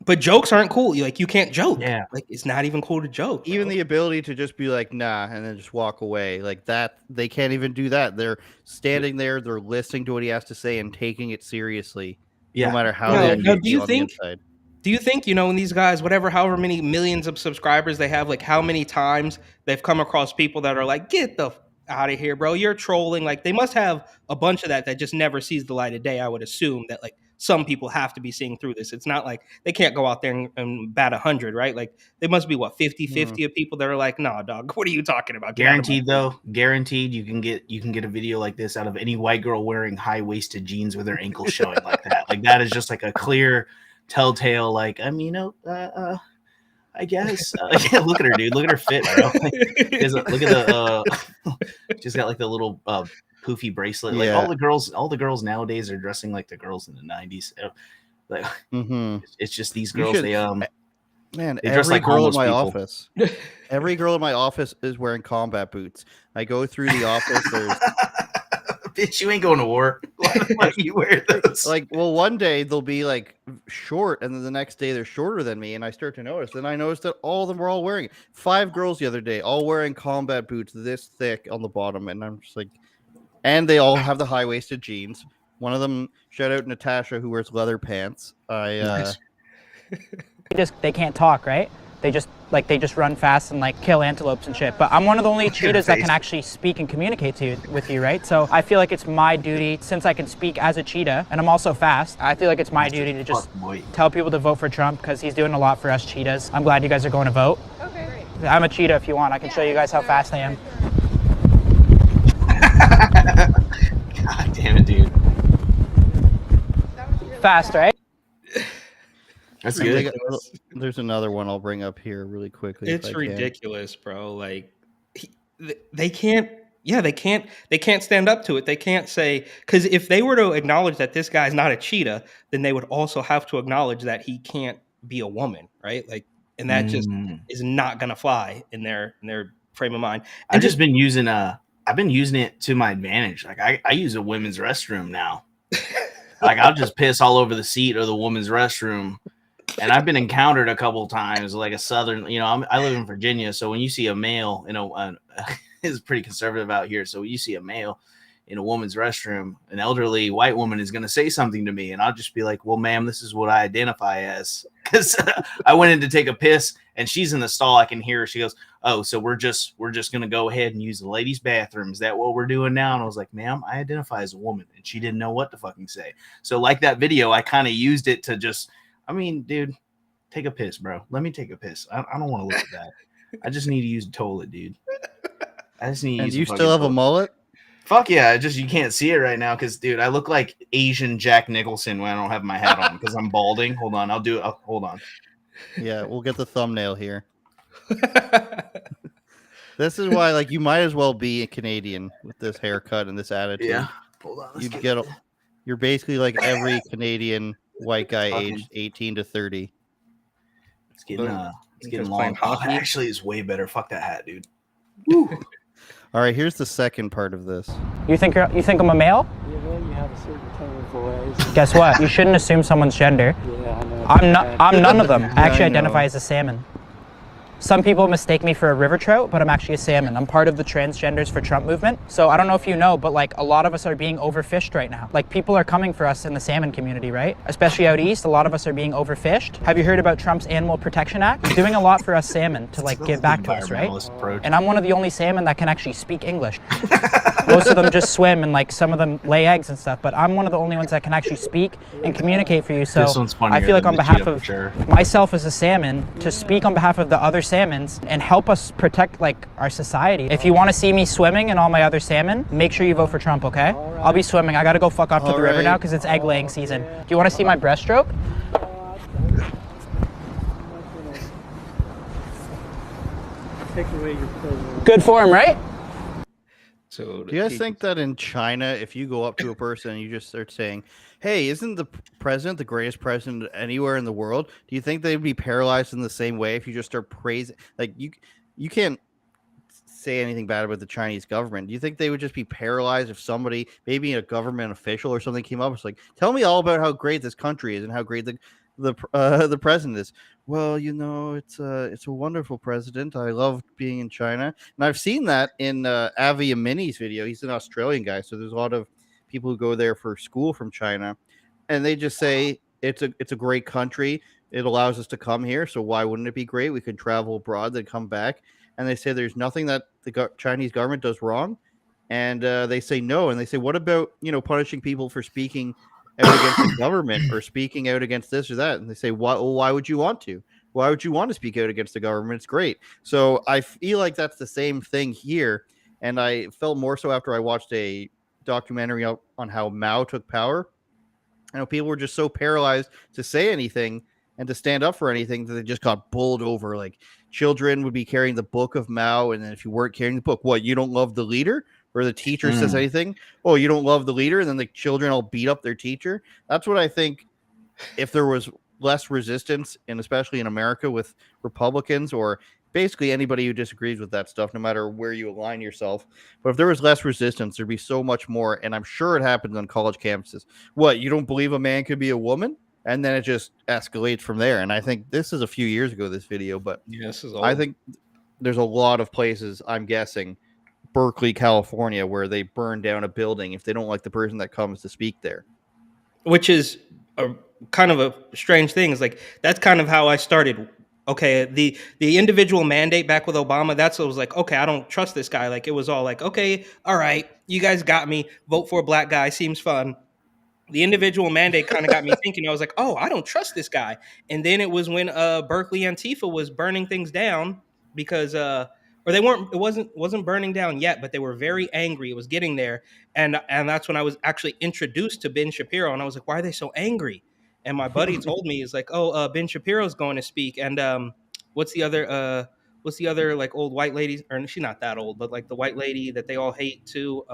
But jokes aren't cool. You can't joke. Yeah. Like it's not even cool to joke. Even the ability to just be like, nah, and then just walk away like that. They can't even do that. They're standing there. They're listening to what he has to say and taking it seriously. Yeah. No matter how they do you think when these guys, however many millions of subscribers they have, like how many times they've come across people that are like, get the out of here, bro. You're trolling. Like they must have a bunch of that just never sees the light of day. I would assume that like some people have to be seeing through this. It's not like they can't go out there and bat 100, right? Like they must be 50-50 of people that are like, nah, dog, what are you talking about? Guaranteed you can get a video like this out of any white girl wearing high-waisted jeans with her ankles showing like that. Like that is just like a clear telltale, like, I guess. Look at her, dude. Look at her fit, bro. Look at the she's got like the little poofy bracelet. Like all the girls nowadays are dressing like the girls in the 90s. Like it's just these girls. They dress like girl in my office. Every girl in my office is wearing combat boots. I go through the office. There's bitch, you ain't going to war. Why do you wear those? Like, well, one day they'll be like short, and then the next day they're shorter than me, and I start to notice. Then I noticed that all of them were all wearing it. 5 girls the other day, all wearing combat boots this thick on the bottom, and I'm just like, and they all have the high-waisted jeans. One of them, shout out Natasha, who wears leather pants. Nice. They can't talk, right? They just run fast and like kill antelopes and shit. But I'm one of the only cheetahs that can actually speak and communicate with you, right? So I feel like it's my duty, since I can speak as a cheetah and I'm also fast, I feel like it's my duty to just tell people to vote for Trump because he's doing a lot for us cheetahs. I'm glad you guys are going to vote. Okay. I'm a cheetah if you want. I can show you guys how fast I am. damn it, dude. Fast, right? That's And good. There's another one I'll bring up here really quickly. if It's I can. ridiculous, bro. Like they can't. Yeah, they can't stand up to it. They can't say, because if they were to acknowledge that this guy's not a cheetah, then they would also have to acknowledge that he can't be a woman, right? Like, and that just is not gonna fly in their frame of mind. And I've just been using I've been using it to my advantage. Like I use a women's restroom now. Like I'll just piss all over the seat of the women's restroom. And I've been encountered a couple times, like a southern, I live in Virginia. So when you see a male, it's pretty conservative out here. So when you see a male in a woman's restroom, an elderly white woman is going to say something to me. And I'll just be like, well, ma'am, this is what I identify as. Because I went in to take a piss and she's in the stall. I can hear her. She goes, oh, so we're just going to go ahead and use the ladies' bathroom. Is that what we're doing now? And I was like, ma'am, I identify as a woman. And she didn't know what to fucking say. So like that video, I kind of used it to just, dude, take a piss, bro. Let me take a piss. I don't want to look at that. I just need to use a toilet, dude. I just need to use you still have a mullet? Fuck yeah. You can't see it right now because, dude, I look like Asian Jack Nicholson when I don't have my hat on because I'm balding. Hold on. I'll do it. Hold on. Yeah, we'll get the thumbnail here. This is why, you might as well be a Canadian with this haircut and this attitude. Yeah. Hold on. You're basically like every Canadian white guy aged 18 to 30. It's getting long. Hockey. Actually, it's way better. Fuck that hat, dude. All right, here's the second part of this. You think I'm a male? Yeah, well, you have a certain tone of voice. Guess what? You shouldn't assume someone's gender. Yeah, I know. I'm none of them. I actually I identify know. as a salmon. Some people mistake me for a river trout, but I'm actually a salmon. I'm part of the transgenders for Trump movement. So I don't know if you know, but a lot of us are being overfished right now. People are coming for us in the salmon community, right? Especially out east, a lot of us are being overfished. Have you heard about Trump's Animal Protection Act? It's doing a lot for us salmon to give back to us, right? Approach. And I'm one of the only salmon that can actually speak English. Most of them just swim and some of them lay eggs and stuff, but I'm one of the only ones that can actually speak and communicate for you. So This one's funnier I feel like than on the behalf cheetah of for sure. myself as a salmon to speak on behalf of the other salmons and help us protect our society. If you want to see me swimming and all my other salmon, make sure you vote for Trump, okay? I'll be swimming. I gotta go fuck off to the river now because it's egg laying season. Do you want to see my breaststroke? Take away your privilege. Good form, right? So Do you guys think that in China, if you go up to a person and you just start saying, hey, isn't the president the greatest president anywhere in the world? Do you think they'd be paralyzed in the same way if you just start praising? You can't say anything bad about the Chinese government. Do you think they would just be paralyzed if somebody, maybe a government official or something, came up? It's like, tell me all about how great this country is and how great the president is. Well, it's a wonderful president. I love being in China, and I've seen that in Avi Amini's video. He's an Australian guy, so there's a lot of people who go there for school from China, and they just say it's a great country. It allows us to come here, so why wouldn't it be great? We could travel abroad, then come back, and they say there's nothing that the Chinese government does wrong, and they say no, and they say, what about punishing people for speaking out against the government or speaking out against this or that? And they say, why would you want to? Why would you want to speak out against the government? It's great. So I feel like that's the same thing here, and I felt more so after I watched a documentary on how Mao took power. People were just so paralyzed to say anything and to stand up for anything that they just got bowled over. Children would be carrying the book of Mao, and then if you weren't carrying the book, what, you don't love the leader? Or the teacher says anything, oh, you don't love the leader, and then the children all beat up their teacher. That's what I think. If there was less resistance, and especially in America with Republicans or basically anybody who disagrees with that stuff, no matter where you align yourself, but if there was less resistance, there'd be so much more. And I'm sure it happens on college campuses. What, you don't believe a man could be a woman? And then it just escalates from there. And I think this is a few years ago, this video, but this is old. I think there's a lot of places, I'm guessing, Berkeley, California, where they burn down a building if they don't like the person that comes to speak there. Which is a kind of a strange thing. Is that's kind of how I started. Okay, the individual mandate back with Obama, that's what was okay, I don't trust this guy. It was all okay, all right, you guys got me. Vote for a black guy, seems fun. The individual mandate kind of got me thinking. I was like, oh, I don't trust this guy. And then it was when Berkeley Antifa was burning things down because or they weren't. It wasn't burning down yet, but they were very angry. It was getting there, and that's when I was actually introduced to Ben Shapiro, and I was like, why are they so angry? And my buddy told me, he's like, oh, Ben Shapiro's going to speak, and what's the other like old white lady, or she's not that old, but like the white lady that they all hate too.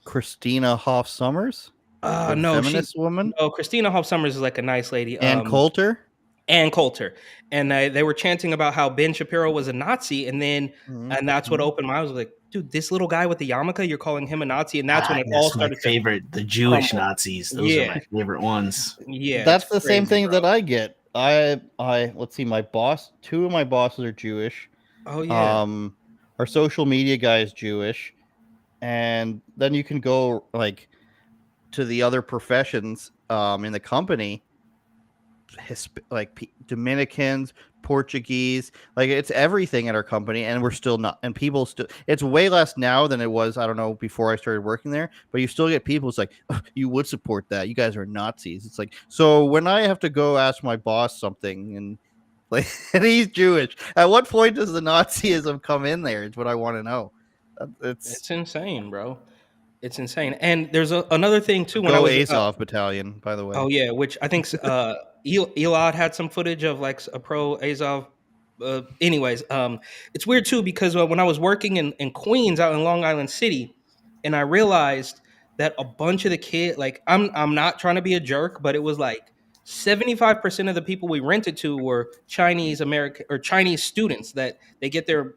Christina Hoff Sommers, the No, feminist woman. No, Christina Hoff Sommers is like a nice lady. Ann Coulter. Ann Coulter, and they were chanting about how Ben Shapiro was a Nazi, and that's what opened my eyes. I was like, dude, this little guy with the yarmulke, you're calling him a Nazi, and that's when it all started. My favorite, the Jewish Nazis. Those are my favorite ones. Yeah, that's the same thing that I get. I let's see, two of my bosses are Jewish. Oh yeah. Our social media guy is Jewish, and then you can go like to the other professions in the company. Like Dominicans, Portuguese, like it's everything at our company, and we're still not. And people still, it's way less now than it was. I don't know, before I started working there, but you still get people. It's like, oh, you would support that. You guys are Nazis. It's like, so when I have to go ask my boss something, and like, and he's Jewish, at what point does the Nazism come in there? It's what I want to know. It's insane, bro. It's insane. And there's another thing too. When I was Azov Battalion, by the way. Oh yeah, which I think Elad had some footage of like a pro Azov. Anyways, it's weird too because when I was working in Queens out in Long Island City, and I realized that a bunch of the kids, like I'm not trying to be a jerk, but it was like 75% of the people we rented to were Chinese American or Chinese students that they get their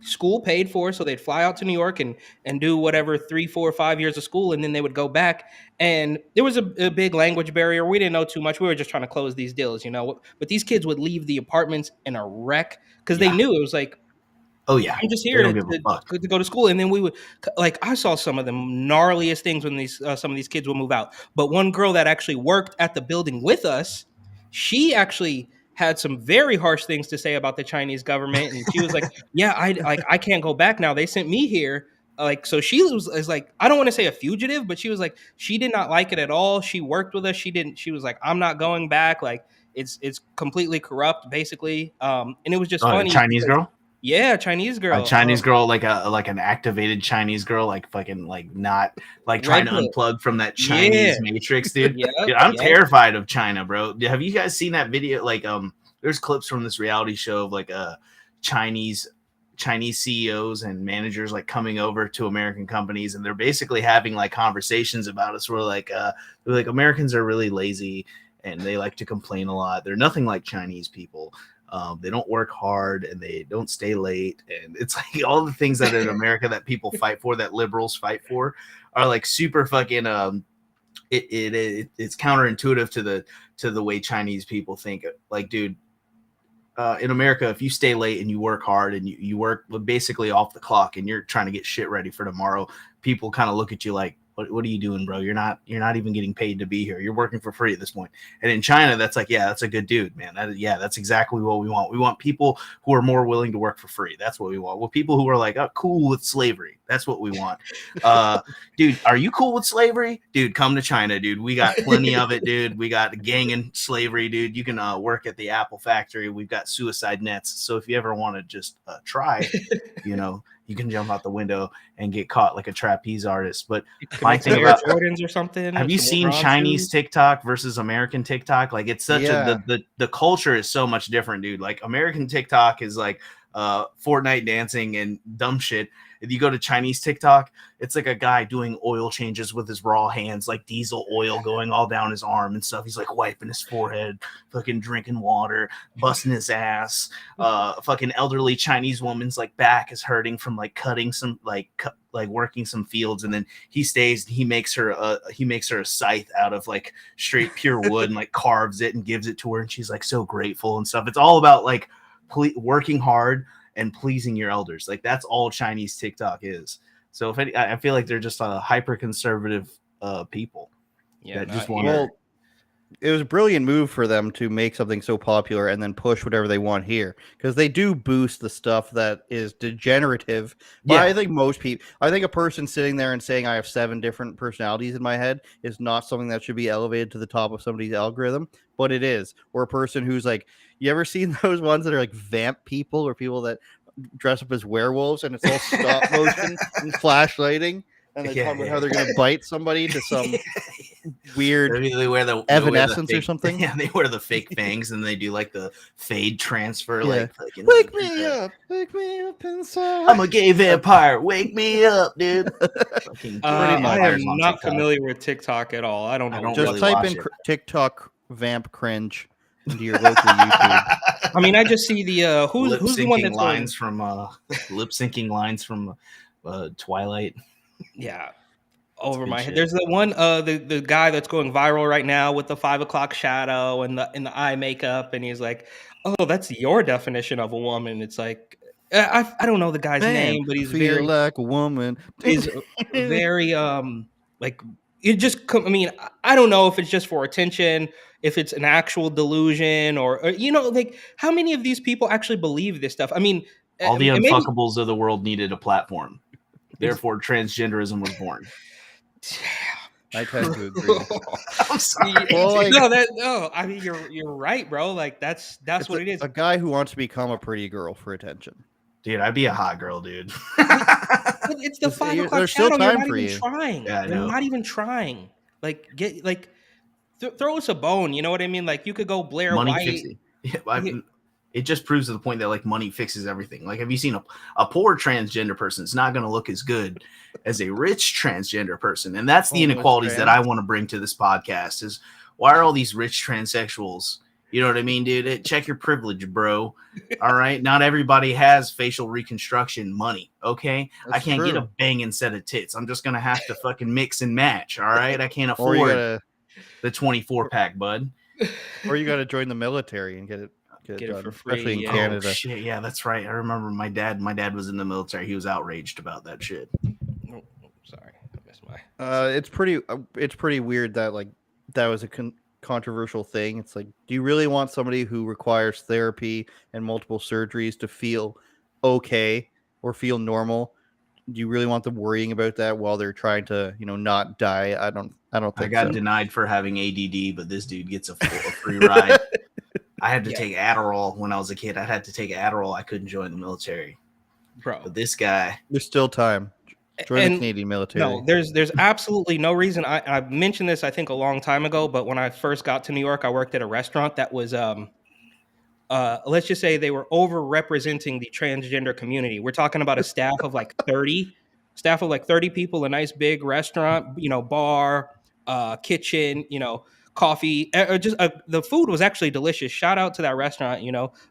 school paid for, so they'd fly out to New York and do whatever 3, 4, 5 years of school, and then they would go back. And there was a big language barrier. We didn't know too much. We were just trying to close these deals, you know. But these kids would leave the apartments in a wreck because they knew it was like, oh yeah, I'm just here to go to school. And then we would, like, I saw some of the gnarliest things when these some of these kids would move out. But one girl that actually worked at the building with us, she actually had some very harsh things to say about the Chinese government, and she was like, "Yeah, I can't go back now. They sent me here." Like, so she was like, I don't want to say a fugitive, but she was like, she did not like it at all. She worked with us. She was like, I'm not going back. Like, it's completely corrupt, basically. And it was just funny. Chinese girl. Yeah, Chinese girl. A Chinese girl, like an activated Chinese girl, like fucking like not like trying to unplug from that Chinese matrix, dude. Dude, I'm terrified of China, bro. Have you guys seen that video? Like, there's clips from this reality show of like Chinese CEOs and managers like coming over to American companies, and they're basically having like conversations about us. Where like Americans are really lazy and they like to complain a lot. They're nothing like Chinese people. They don't work hard and they don't stay late. And it's like all the things that in America that people fight for, that liberals fight for, are like super fucking it's counterintuitive to the way Chinese people think. Like, dude, in America, if you stay late and you work hard and you work basically off the clock and you're trying to get shit ready for tomorrow, people kind of look at you like, what are you doing, bro? You're not even getting paid to be here. You're working for free at this point. And in China, that's like, yeah, that's a good dude, man. That's exactly what we want. We want people who are more willing to work for free. That's what we want. Well, people who are like, oh, cool with slavery. That's what we want. Dude, are you cool with slavery? Dude, come to China, dude. We got plenty of it, dude. We got gang and slavery, dude. You can work at the Apple factory. We've got suicide nets. So if you ever want to just try, you can jump out the window and get caught like a trapeze artist. But my thing about Jordans or something. Have you seen Chinese TikTok versus American TikTok? Like, it's such the culture is so much different, dude. Like, American TikTok is like Fortnite dancing and dumb shit. If you go to Chinese TikTok, it's like a guy doing oil changes with his raw hands, like diesel oil going all down his arm and stuff. He's like wiping his forehead, fucking drinking water, busting his ass. Fucking elderly Chinese woman's like back is hurting from like cutting some like working some fields, and then he stays. He makes her a scythe out of like straight pure wood and like carves it and gives it to her, and she's like so grateful and stuff. It's all about like working hard and pleasing your elders. Like, that's all Chinese TikTok is. So I feel like they're just a hyper conservative people. Yeah, it was a brilliant move for them to make something so popular and then push whatever they want here, because they do boost the stuff that is degenerative. But I think a person sitting there and saying I have 7 different personalities in my head is not something that should be elevated to the top of somebody's algorithm, but it is. Or a person who's like, you ever seen those ones that are like vamp people, or people that dress up as werewolves, and it's all stop motion and flashlighting, and they talk about how they're going to bite somebody to some weird they wear the evanescence fake, or something. Yeah, they wear the fake fangs, and they do like the fade transfer. Yeah. Like wake me up inside. I'm a gay vampire. Wake me up, dude. I am not familiar with TikTok at all. I don't know. Just really type in TikTok vamp cringe into your local YouTube. I mean, I just see the who's the one that's lines from lip syncing lines from Twilight. Yeah, over my head. There's the one the guy that's going viral right now with the 5 o'clock shadow and the eye makeup, and he's like, "Oh, that's your definition of a woman." It's like I don't know the guy's name, but he's feel very like a woman. He's very like it just. I mean, I don't know if it's just for attention, if it's an actual delusion, or like how many of these people actually believe this stuff? I mean, all the unfuckables of the world needed a platform. Therefore, transgenderism was born. I tend to agree. I'm sorry. No, I mean you're right, bro. Like that's what it is. A guy who wants to become a pretty girl for attention. Dude, I'd be a hot girl, dude. But it's the 5 o'clock there's still shadow. time You're not for even you. trying. Yeah, I You're know. not even trying. Like throw us a bone. You know what I mean? Like you could go Blair Money White. fixes. Yeah, it just proves to the point that like money fixes everything. Like, have you seen a poor transgender person? It's not going to look as good as a rich transgender person, and that's the inequalities that I want to bring to this podcast. Is why are all these rich transsexuals? You know what I mean, dude? Check your privilege, bro. All right, not everybody has facial reconstruction money. Okay, I can't get a banging set of tits. I'm just gonna have to fucking mix and match. All right, I can't afford the 24-pack, bud. Or you got to join the military and get it done, for free, especially in yeah. Canada. Oh, shit, yeah, that's right. I remember my dad was in the military. He was outraged about that shit. Oh, sorry, I missed my. It's pretty weird that like that was a controversial thing. It's like, do you really want somebody who requires therapy and multiple surgeries to feel okay or feel normal? Do you really want them worrying about that while they're trying to, not die? I don't think I got so. denied for having ADD, but this dude gets a free ride. I had to take Adderall when I was a kid. I had to take Adderall. I couldn't join the military, bro. But this guy, there's still time. Join the Canadian military. No, there's absolutely no reason. I mentioned this I think a long time ago, but when I first got to New York, I worked at a restaurant that was let's just say they were overrepresenting the transgender community. We're talking about a staff of like 30 people, a nice big restaurant, bar, kitchen, coffee, the food was actually delicious. Shout out to that restaurant.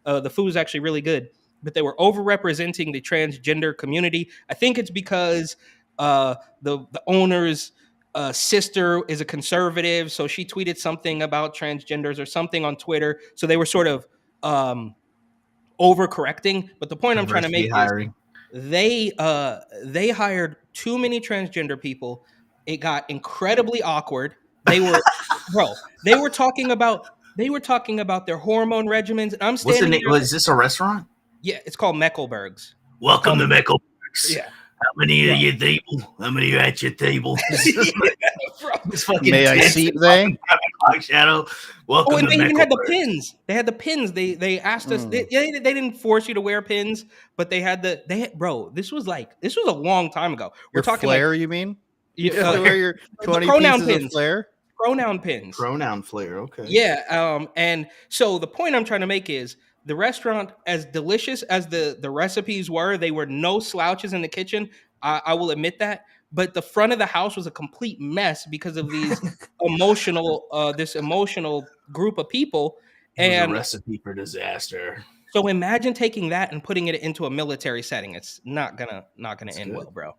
The food was actually really good, but they were overrepresenting the transgender community. I think it's because the owner's sister is a conservative, so she tweeted something about transgenders or something on Twitter. So they were sort of overcorrecting. But the point I'm trying to make is they hired too many transgender people. It got incredibly awkward. They were they were talking about their hormone regimens. And I'm standing there. Was this a restaurant? Yeah, it's called Meckleberg's. Welcome to Meckleberg's. Yeah. How many are your table? How many are at your table? May I see they? Shadow. Welcome and to they even had the Meckleberg's. pins. They had the pins. They asked us. They didn't force you to wear pins, but they had This was a long time ago. We're talking flare, like, you mean? Wear your 20 pronoun pieces pins. of flare? Pronoun pins. Pronoun flare. Okay. Yeah. And so the point I'm trying to make is the restaurant, as delicious as the recipes were, they were no slouches in the kitchen. I will admit that. But the front of the house was a complete mess because of these emotional group of people. And a recipe for disaster. So imagine taking that and putting it into a military setting. It's not gonna end well, bro.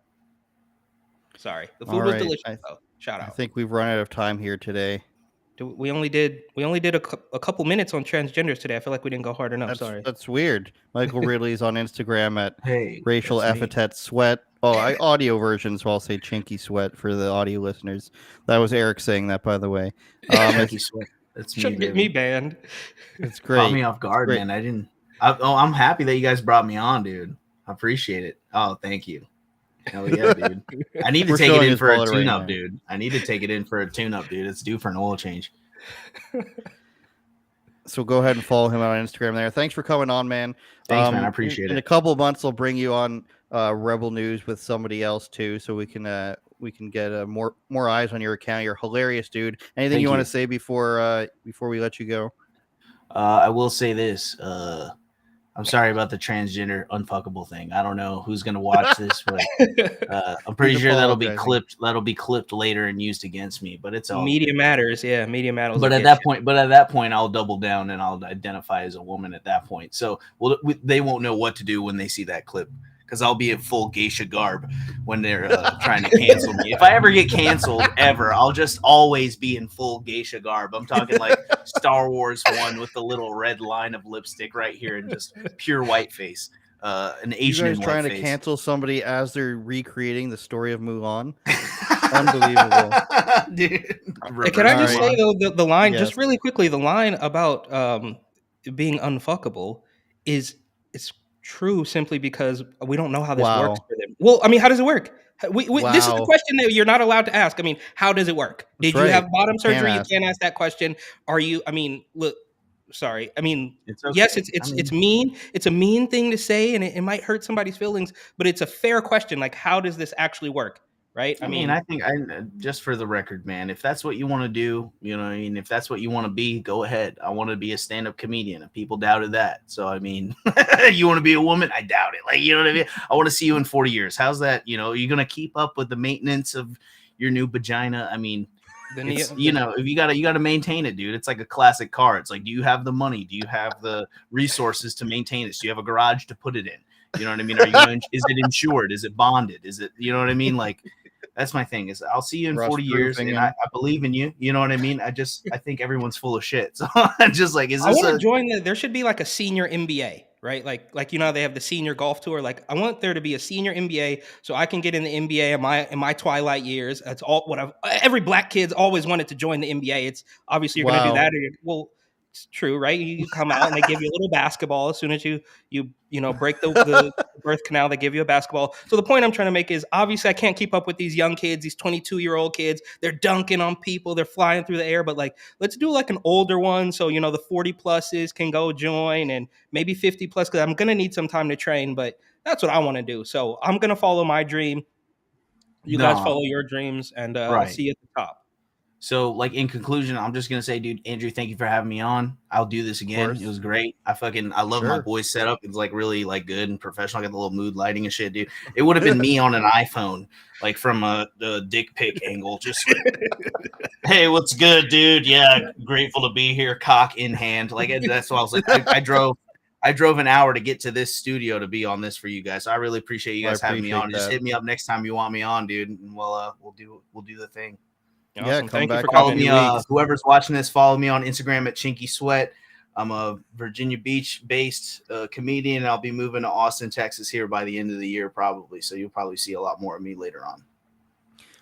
Sorry, the food was delicious though. Shout out. I think we've run out of time here today. We only did a couple minutes on transgenders today. I feel like we didn't go hard enough. Sorry. That's weird. Michael Ridley's on Instagram at racial that's me. epithet sweat. Oh, audio version, so I'll say chinky sweat for the audio listeners. That was Eric saying that, by the way. Chinky sweat. That's me. Should get me banned. It's great. Caught me off guard, man. I didn't. I'm happy that you guys brought me on, dude. I appreciate it. Oh, thank you. Hell yeah, dude. I need to take it in for a tune-up, dude. I need to take it in for a tune-up, dude. It's due for an oil change. So go ahead and follow him on Instagram there. Thanks for coming on, man. Thanks, man. I appreciate in it. a couple of months, I'll bring you on Rebel News with somebody else too, so we can get more eyes on your account. You're hilarious, dude. Anything Thank you want you. to say before we let you go? I will say this. I'm sorry about the transgender unfuckable thing. I don't know who's gonna watch this, but I'm pretty He's sure that'll be apologizing. clipped. That'll be clipped later and used against me. But it's all Media good. matters, yeah. Media matters. But at that point, I'll double down and I'll identify as a woman at that point. So they won't know what to do when they see that clip because I'll be in full geisha garb when they're trying to cancel me. If I ever get canceled ever, I'll just always be in full geisha garb. I'm talking like Star Wars 1 with the little red line of lipstick right here and just pure white face. An Asian You guys trying to face. cancel somebody as they're recreating the story of Mulan? Unbelievable. Dude. Can I just say though the line Yes. just really quickly, the line about being unfuckable it's true simply because we don't know how this works for them. Well, I mean, how does it work? This is the question that you're not allowed to ask. I mean, how does it work? Did you have bottom surgery? You can't ask that question. Are you? I mean, look. Sorry. I mean, yes, it's mean. It's a mean thing to say, and it might hurt somebody's feelings. But it's a fair question. Like, how does this actually work? Right? I mean, I think just for the record, man, if that's what you want to do, you know, I mean, if that's what you want to be, go ahead. I want to be a stand-up comedian, and people doubted that. So, I mean, you want to be a woman? I doubt it. Like, you know what I mean? I want to see you in 40 years. How's that? You know, you're gonna keep up with the maintenance of your new vagina? I mean, you know, if you gotta maintain it, dude. It's like a classic car. It's like, do you have the money? Do you have the resources to maintain it? Do you have a garage to put it in? You know what I mean? Are you is it insured? Is it bonded? Is it, you know what I mean? Like, that's my thing is I'll see you in 40 years and I believe in you. You know what I mean? I think everyone's full of shit. So I'm just like, I want to join there should be like a senior MBA, right? Like, you know, they have the senior golf tour. Like, I want there to be a senior MBA so I can get in the MBA in my twilight years. That's all what every black kid's always wanted to join the MBA. It's obviously you're going to do that. Well, it's true, right? You come out and they give you a little basketball as soon as you break the birth canal. They give you a basketball. So the point I'm trying to make is obviously I can't keep up with these young kids, these 22-year-old kids. They're dunking on people, they're flying through the air. But like, let's do like an older one, so you know the 40 pluses can go join, and maybe 50 plus because I'm gonna need some time to train. But that's what I want to do. So I'm gonna follow my dream. You guys follow your dreams, and I'll see you at the top. So, like, in conclusion, I'm just gonna say, dude, Andrew, thank you for having me on. I'll do this again. It was great. I love my boy's setup. It's like really like good and professional. I got the little mood lighting and shit, dude. It would have been me on an iPhone, like from the dick pic angle, just like, hey, what's good, dude? Yeah, grateful to be here, cock in hand. Like, that's why I was like, I drove an hour to get to this studio to be on this for you guys. So I really appreciate you guys having me on. Just hit me up next time you want me on, dude, and we'll do the thing. Awesome. Yeah, thank you for follow me. Whoever's watching this, follow me on Instagram at Chinky Sweat. I'm a Virginia Beach-based comedian, and I'll be moving to Austin, Texas here by the end of the year, probably. So you'll probably see a lot more of me later on.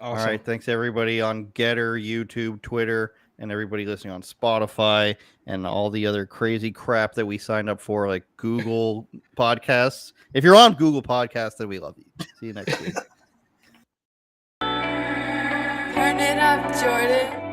Awesome. All right, thanks everybody on Getter, YouTube, Twitter, and everybody listening on Spotify and all the other crazy crap that we signed up for, like Google Podcasts. If you're on Google Podcasts, then we love you. See you next week. Turn it up, Jordan.